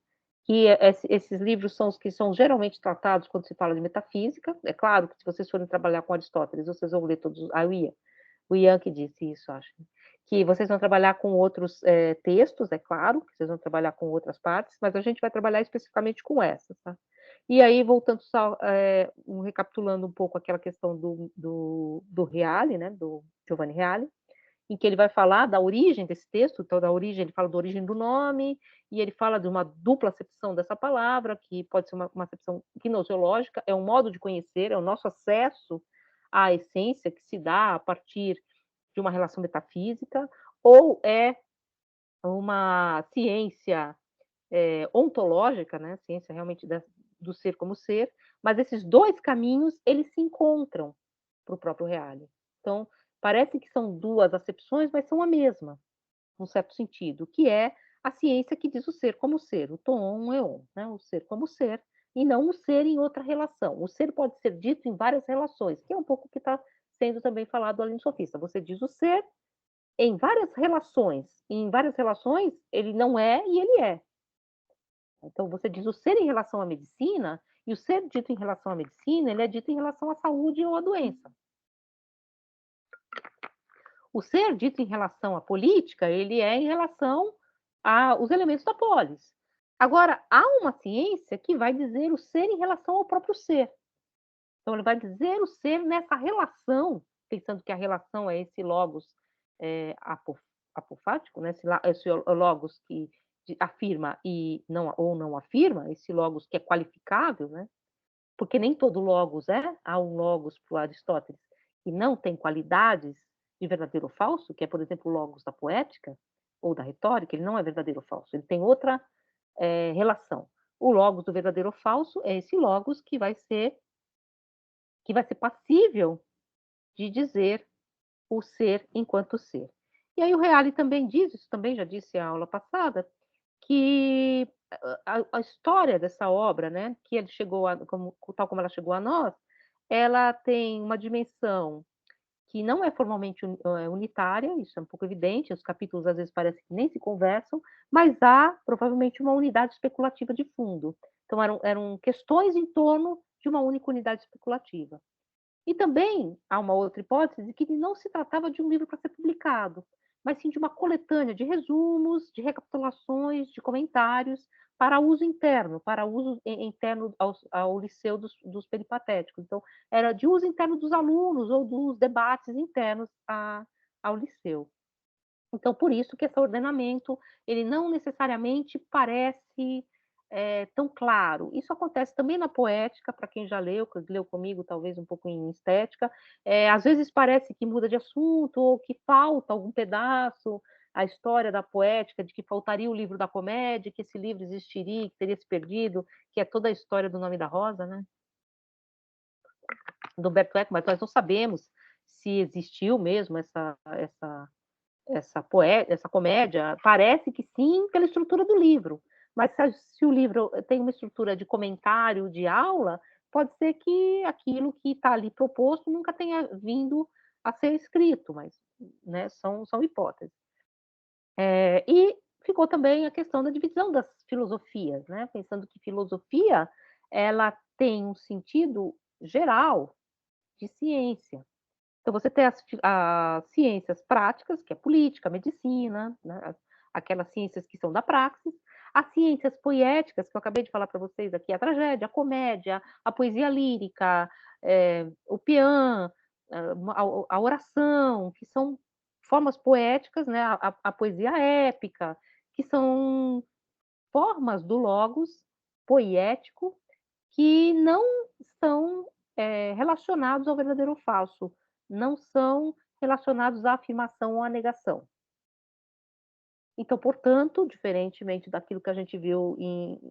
que esses livros são os que são geralmente tratados quando se fala de metafísica. É claro que se vocês forem trabalhar com Aristóteles, vocês vão ler todos. O Ian que disse isso, acho. Que vocês vão trabalhar com outros textos, é claro, que vocês vão trabalhar com outras partes, mas a gente vai trabalhar especificamente com essas, tá? E aí, voltando só, recapitulando um pouco aquela questão do Reale, né, do Giovanni Reale, em que ele vai falar da origem desse texto, então da origem, ele fala da origem do nome, e ele fala de uma dupla acepção dessa palavra, que pode ser uma acepção gnoseológica, é um modo de conhecer, é o nosso acesso à essência que se dá a partir de uma relação metafísica, ou é uma ciência ontológica, né? Ciência realmente do ser como ser, mas esses dois caminhos, eles se encontram para o próprio Reale. Então, parece que são duas acepções, mas são a mesma, num certo sentido, que é a ciência que diz o ser como ser, o ton eon, né? O ser como ser, e não o ser em outra relação. O ser pode ser dito em várias relações, que é um pouco o que está sendo também falado ali no sofista. Você diz o ser em várias relações, e em várias relações ele não é e ele é. Então, você diz o ser em relação à medicina, e o ser dito em relação à medicina, ele é dito em relação à saúde ou à doença. O ser dito em relação à política, ele é em relação aos elementos da polis. Agora, há uma ciência que vai dizer o ser em relação ao próprio ser. Então, ele vai dizer o ser nessa relação, pensando que a relação é esse logos apofático, né? Esse logos que afirma e não, ou não afirma, esse logos que é qualificável, né? Porque nem todo logos há um logos para o Aristóteles que não tem qualidades de verdadeiro ou falso, que é, por exemplo, o logos da poética ou da retórica, ele não é verdadeiro ou falso, ele tem outra relação. O logos do verdadeiro ou falso é esse logos que vai ser passível de dizer o ser enquanto ser. E aí o Reale também diz, isso também já disse a aula passada, que a história dessa obra, né, que ele chegou tal como ela chegou a nós, ela tem uma dimensão que não é formalmente unitária, isso é um pouco evidente, os capítulos às vezes parecem que nem se conversam, mas há provavelmente uma unidade especulativa de fundo. Então eram questões em torno de uma única unidade especulativa. E também há uma outra hipótese de que não se tratava de um livro para ser publicado, mas sim de uma coletânea de resumos, de recapitulações, de comentários para uso interno, para uso interno ao liceu dos peripatéticos. Então, era de uso interno dos alunos ou dos debates internos ao liceu. Então, por isso que esse ordenamento, ele não necessariamente parece tão claro. Isso acontece também na poética, para quem já leu comigo, talvez um pouco em estética. Às vezes parece que muda de assunto, ou que falta algum pedaço, a história da poética, de que faltaria o livro da comédia, que esse livro existiria, que teria se perdido, que é toda a história do Nome da Rosa, né? Do Humberto Eco, mas nós não sabemos se existiu mesmo essa comédia, parece que sim, pela estrutura do livro. Mas se o livro tem uma estrutura de comentário, de aula, pode ser que aquilo que está ali proposto nunca tenha vindo a ser escrito, mas, né, são hipóteses. E ficou também a questão da divisão das filosofias, né, pensando que filosofia, ela tem um sentido geral de ciência. Então você tem as ciências práticas, que é política, medicina, né, aquelas ciências que são da praxis, as ciências poéticas, que eu acabei de falar para vocês aqui, a tragédia, a comédia, a poesia lírica, o peã, a oração, que são formas poéticas, né, a poesia épica, que são formas do logos poético que não são, relacionados ao verdadeiro ou falso, não são relacionados à afirmação ou à negação. Então, portanto, diferentemente daquilo que a gente viu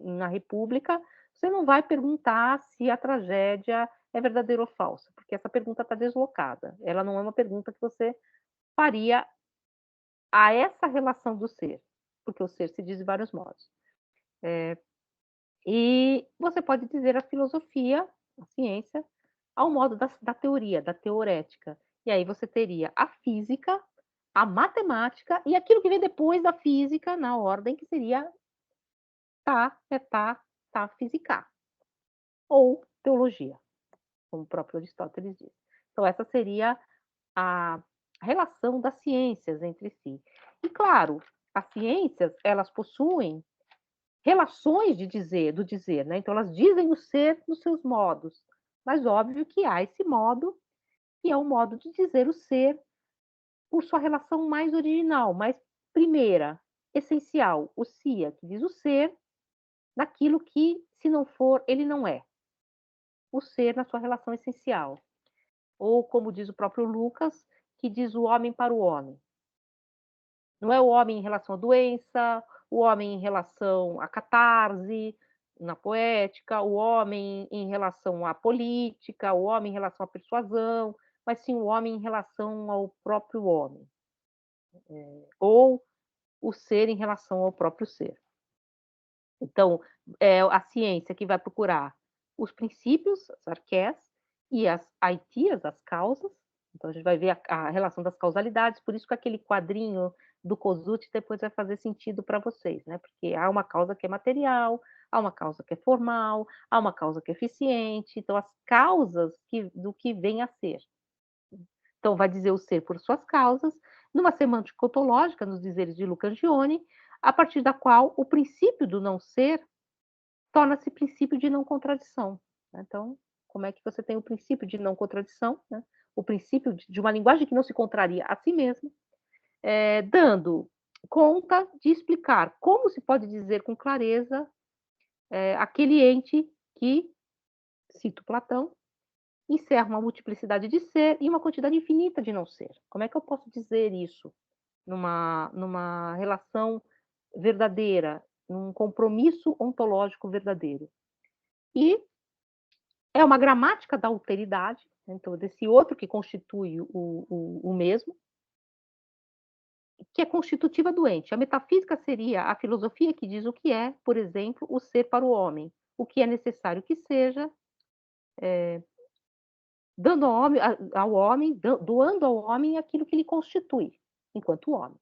na República, você não vai perguntar se a tragédia é verdadeira ou falsa, porque essa pergunta está deslocada. Ela não é uma pergunta que você faria a essa relação do ser, porque o ser se diz de vários modos. E você pode dizer a filosofia, a ciência, ao modo da teoria, da teorética. E aí você teria a física, a matemática e aquilo que vem depois da física, na ordem, que seria tá, metá, tá, física, ou teologia, como o próprio Aristóteles diz. Então, essa seria a relação das ciências entre si. E, claro, as ciências, elas possuem relações do dizer, né? Então elas dizem o ser nos seus modos, mas óbvio que há esse modo, que é o modo de dizer o ser por sua relação mais original, mais primeira, essencial, o sia, que diz o ser naquilo que, se não for, ele não é. O ser na sua relação essencial. Ou, como diz o próprio Lucas, que diz o homem para o homem. Não é o homem em relação à doença, o homem em relação à catarse, na poética, o homem em relação à política, o homem em relação à persuasão, mas sim o homem em relação ao próprio homem, ou o ser em relação ao próprio ser. Então, é a ciência que vai procurar os princípios, as arqués, e as aitias, as causas. Então, a gente vai ver a relação das causalidades, por isso que aquele quadrinho do Kosuth depois vai fazer sentido para vocês, né? Porque há uma causa que é material, há uma causa que é formal, há uma causa que é eficiente. Então, as causas do que vem a ser. Então, vai dizer o ser por suas causas, numa semântica ontológica, nos dizeres de Luca Angione, a partir da qual o princípio do não ser torna-se princípio de não contradição. Né? Então, como é que você tem o princípio de não contradição, né? O princípio de uma linguagem que não se contraria a si mesma, dando conta de explicar como se pode dizer com clareza aquele ente que, cito Platão, encerra uma multiplicidade de ser e uma quantidade infinita de não ser. Como é que eu posso dizer isso numa relação verdadeira, num compromisso ontológico verdadeiro? E é uma gramática da alteridade, então, desse outro que constitui o mesmo, que é constitutiva do ente. A metafísica seria a filosofia que diz o que é, por exemplo, o ser para o homem, o que é necessário que seja, dando ao homem, doando ao homem aquilo que ele constitui, enquanto homem.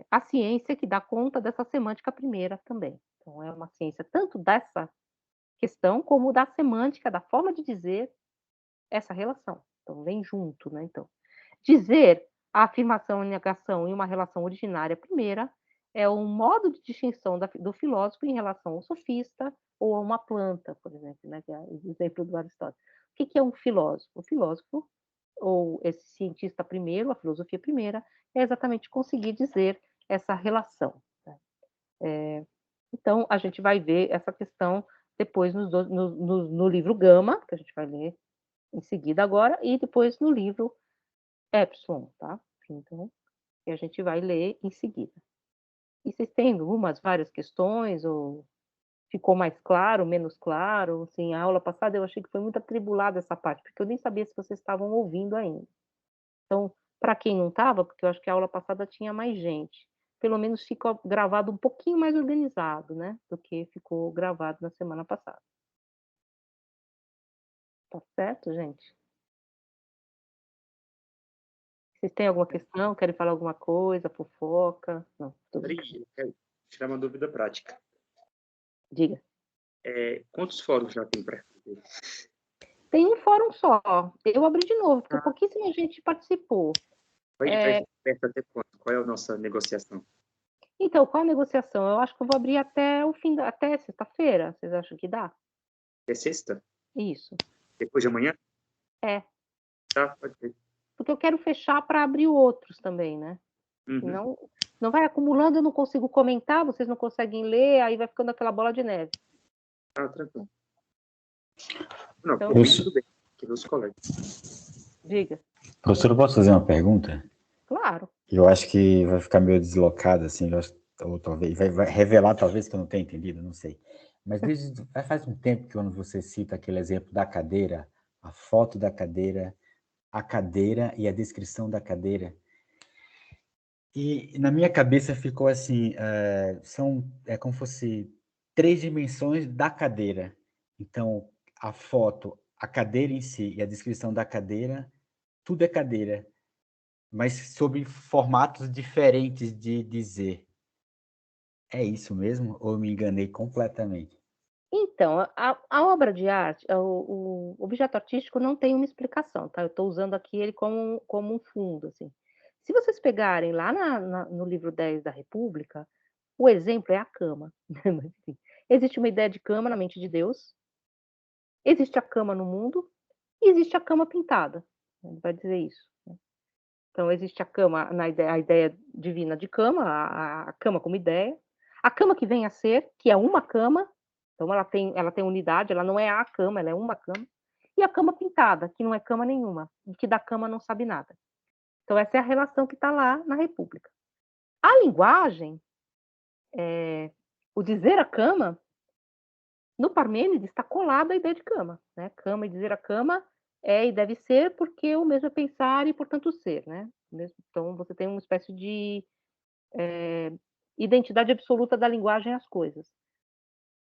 A ciência que dá conta dessa semântica primeira também. Então, é uma ciência tanto dessa questão, como da semântica, da forma de dizer essa relação. Então, vem junto, né? Então, dizer a afirmação e negação em uma relação originária primeira é um modo de distinção do filósofo em relação ao sofista ou a uma planta, por exemplo, né? Que é o exemplo do Aristóteles. O que é um filósofo? O filósofo, ou esse cientista primeiro, a filosofia primeira, é exatamente conseguir dizer essa relação. Né? Então, a gente vai ver essa questão depois no livro Gama, que a gente vai ler em seguida agora, e depois no livro Epsilon, tá? Então, que a gente vai ler em seguida. E vocês têm várias questões, ou ficou mais claro, menos claro? Assim, a aula passada eu achei que foi muito atribulada essa parte, porque eu nem sabia se vocês estavam ouvindo ainda. Então, para quem não estava, porque eu acho que a aula passada tinha mais gente, pelo menos ficou gravado um pouquinho mais organizado, né? Do que ficou gravado na semana passada. Tá certo, gente? Vocês têm alguma questão? Querem falar alguma coisa? Fofoca? Não, tô brincando. Eu quero tirar uma dúvida prática. Diga. Quantos fóruns já tem para responder? Tem um fórum só. Eu abri de novo, porque pouquíssima gente participou. Vai ficar aberto até quando? Qual é a nossa negociação? Então, qual a negociação? Eu acho que eu vou abrir até o fim, até sexta-feira. Vocês acham que dá? É sexta? Isso. Depois de amanhã? É. Tá, pode ser. Porque eu quero fechar para abrir outros também, né? Uhum. Não vai acumulando, eu não consigo comentar, vocês não conseguem ler, aí vai ficando aquela bola de neve. Tranquilo. Não, Então, por mim tudo bem. Que meus colegas. diga. Professor, eu posso fazer uma pergunta? Claro. Eu acho que vai ficar meio deslocado, assim, ou talvez vai revelar, talvez, que eu não tenha entendido, não sei. Mas faz um tempo que quando você cita aquele exemplo da cadeira, a foto da cadeira, a cadeira e a descrição da cadeira, e na minha cabeça ficou assim, é como se fosse 3 dimensões da cadeira. Então, a foto, a cadeira em si e a descrição da cadeira, tudo é cadeira, mas sob formatos diferentes de dizer. É isso mesmo? Ou eu me enganei completamente? Então, a obra de arte, o objeto artístico não tem uma explicação, tá? Eu estou usando aqui ele como um fundo, assim. Se vocês pegarem lá no livro 10 da República, o exemplo é a cama. Mas, enfim, existe uma ideia de cama na mente de Deus, existe a cama no mundo e existe a cama pintada. Ele vai dizer isso. Então, existe a cama, a ideia divina de cama, a cama como ideia, a cama que vem a ser, que é uma cama, então ela tem unidade, ela não é a cama, ela é uma cama, e a cama pintada, que não é cama nenhuma, e que da cama não sabe nada. Então, essa é a relação que está lá na República. A linguagem, o dizer a cama, no Parmênides está colada a ideia de cama, né? Cama e dizer a cama é e deve ser porque o mesmo é pensar e, portanto, ser, né? Então, você tem uma espécie de identidade absoluta da linguagem às coisas.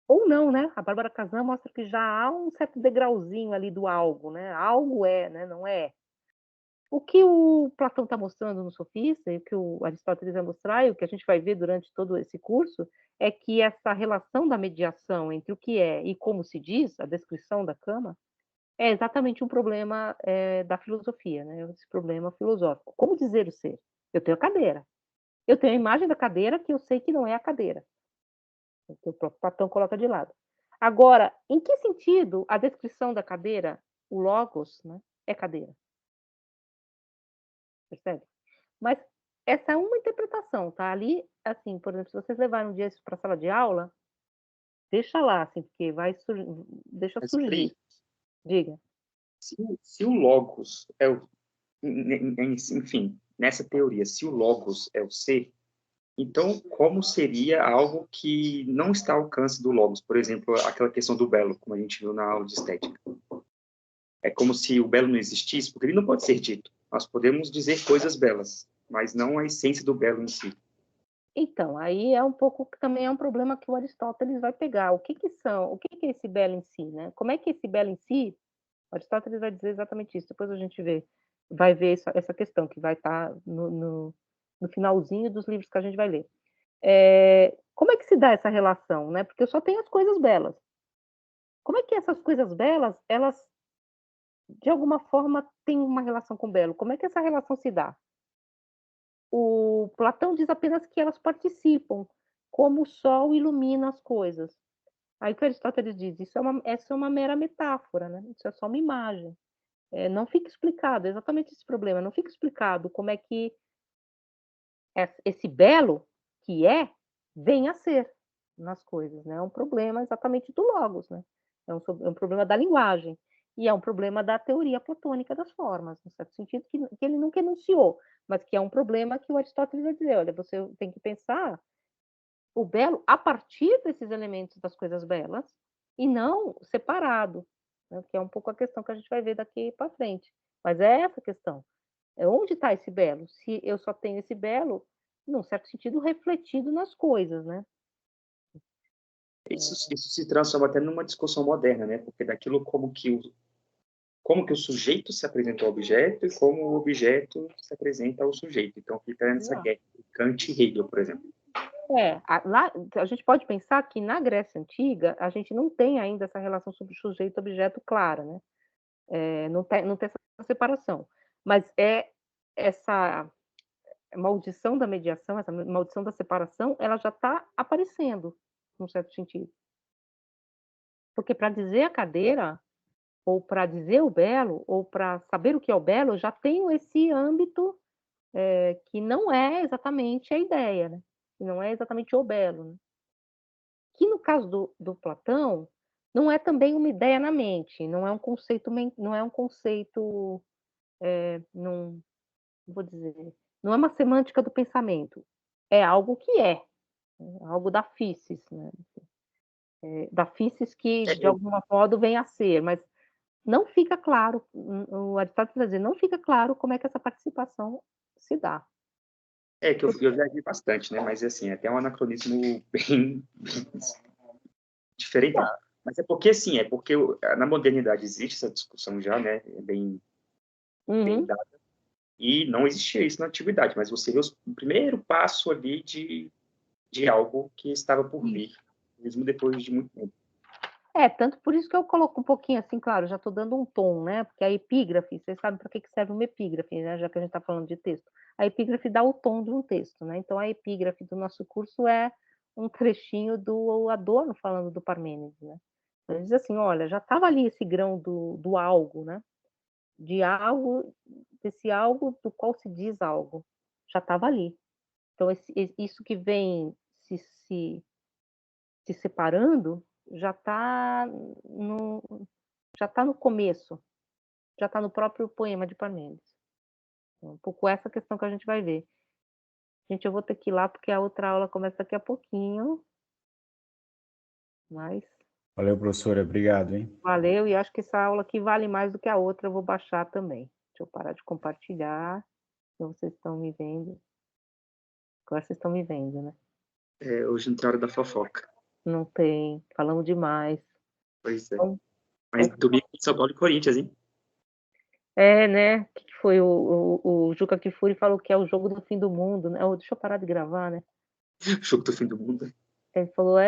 Ou não, né? A Bárbara Casan mostra que já há um certo degrauzinho ali do algo, né? Algo é, né? Não é. O que o Platão está mostrando no Sofista, e o que o Aristóteles vai mostrar, e o que a gente vai ver durante todo esse curso, é que essa relação da mediação entre o que é e como se diz, a descrição da cama, é exatamente um problema da filosofia, né? Esse problema filosófico. Como dizer o ser? Eu tenho a cadeira. Eu tenho a imagem da cadeira que eu sei que não é a cadeira, que o próprio Platão coloca de lado. Agora, em que sentido a descrição da cadeira, o logos, né, é cadeira? Percebe? Mas essa é uma interpretação, tá? Ali, assim, por exemplo, se vocês levarem um dia isso para a sala de aula, deixa lá, assim, porque deixa Mas surgir. peraí, Diga. se o logos é o... Enfim, nessa teoria, se o logos é o ser, então como seria algo que não está ao alcance do logos? Por exemplo, aquela questão do belo, como a gente viu na aula de estética. É como se o belo não existisse, porque ele não pode ser dito. Nós podemos dizer coisas belas, mas não a essência do belo em si. Então, aí é um pouco, também é um problema que o Aristóteles vai pegar. O que é esse belo em si, né? Como é que esse belo em si, o Aristóteles vai dizer exatamente isso, depois a gente vai ver essa questão, que vai estar no finalzinho dos livros que a gente vai ler. Como é que se dá essa relação, né? Porque eu só tenho as coisas belas. Como é que essas coisas belas, elas, de alguma forma, têm uma relação com o belo? Como é que essa relação se dá? O Platão diz apenas que elas participam, como o sol ilumina as coisas. Aí o que Aristóteles diz, essa é uma mera metáfora, né? Isso é só uma imagem. Não fica explicado, é exatamente esse problema, não fica explicado como é que esse belo que vem a ser nas coisas, né? É um problema exatamente do logos, né? É um problema da linguagem e é um problema da teoria platônica das formas, no certo sentido que ele nunca enunciou, mas que é um problema que o Aristóteles vai dizer, olha, você tem que pensar o belo a partir desses elementos das coisas belas e não separado, né? Que é um pouco a questão que a gente vai ver daqui para frente. Mas é essa a questão. Onde está esse belo? Se eu só tenho esse belo, num certo sentido, refletido nas coisas, né? Isso se transforma até numa discussão moderna, né? Porque daquilo como que como que o sujeito se apresenta ao objeto e como o objeto se apresenta ao sujeito. Então, fica nessa guerra de Kant e Hegel, por exemplo. Lá a gente pode pensar que na Grécia Antiga a gente não tem ainda essa relação sobre sujeito-objeto clara, né? Não tem essa separação. Mas essa maldição da mediação, essa maldição da separação, ela já está aparecendo, num certo sentido. Porque para dizer a cadeira, ou para dizer o belo, ou para saber o que é o belo, eu já tenho esse âmbito que não é exatamente a ideia, né? Que não é exatamente o belo. Né? Que no caso do Platão, não é também uma ideia na mente, não é um conceito, não vou dizer, não é uma semântica do pensamento, é algo que algo da physis, né? Da physis que de alguma modo vem a ser, mas não fica claro, o Aristóteles vai dizer, não fica claro como é que essa participação se dá. Que eu já vi bastante, né? Mas assim, é até um anacronismo bem diferente. Mas é porque na modernidade existe essa discussão já, né? Bem dada. E não existia isso na antiguidade, mas você vê o primeiro passo ali de algo que estava por vir, mesmo depois de muito tempo. Tanto por isso que eu coloco um pouquinho assim, claro, já estou dando um tom, né? Porque a epígrafe, vocês sabem para que serve uma epígrafe, né? Já que a gente está falando de texto. A epígrafe dá o tom de um texto, né? Então a epígrafe do nosso curso é um trechinho do Adorno falando do Parmênides, né? Ele diz assim, olha, já estava ali esse grão do algo, né? De algo, desse algo do qual se diz algo, já estava ali. Então isso que vem se separando já está no começo, já está no próprio poema de Parmênides. É um pouco essa questão que a gente vai ver. Gente, eu vou ter que ir lá porque a outra aula começa daqui a pouquinho. Mas Valeu, professora. Obrigado, hein? valeu, e acho que essa aula aqui vale mais do que a outra, eu vou baixar também. Deixa eu parar de compartilhar. Então vocês estão me vendo. Agora vocês estão me vendo, né? Hoje não tem hora da fofoca. Não tem, falamos demais. Pois é. Então, Mas domingo tem São Paulo e Corinthians, hein? né? O que foi? O Juca Kfouri falou que é o jogo do fim do mundo, né? Deixa eu parar de gravar, né? O jogo do fim do mundo. Ele falou,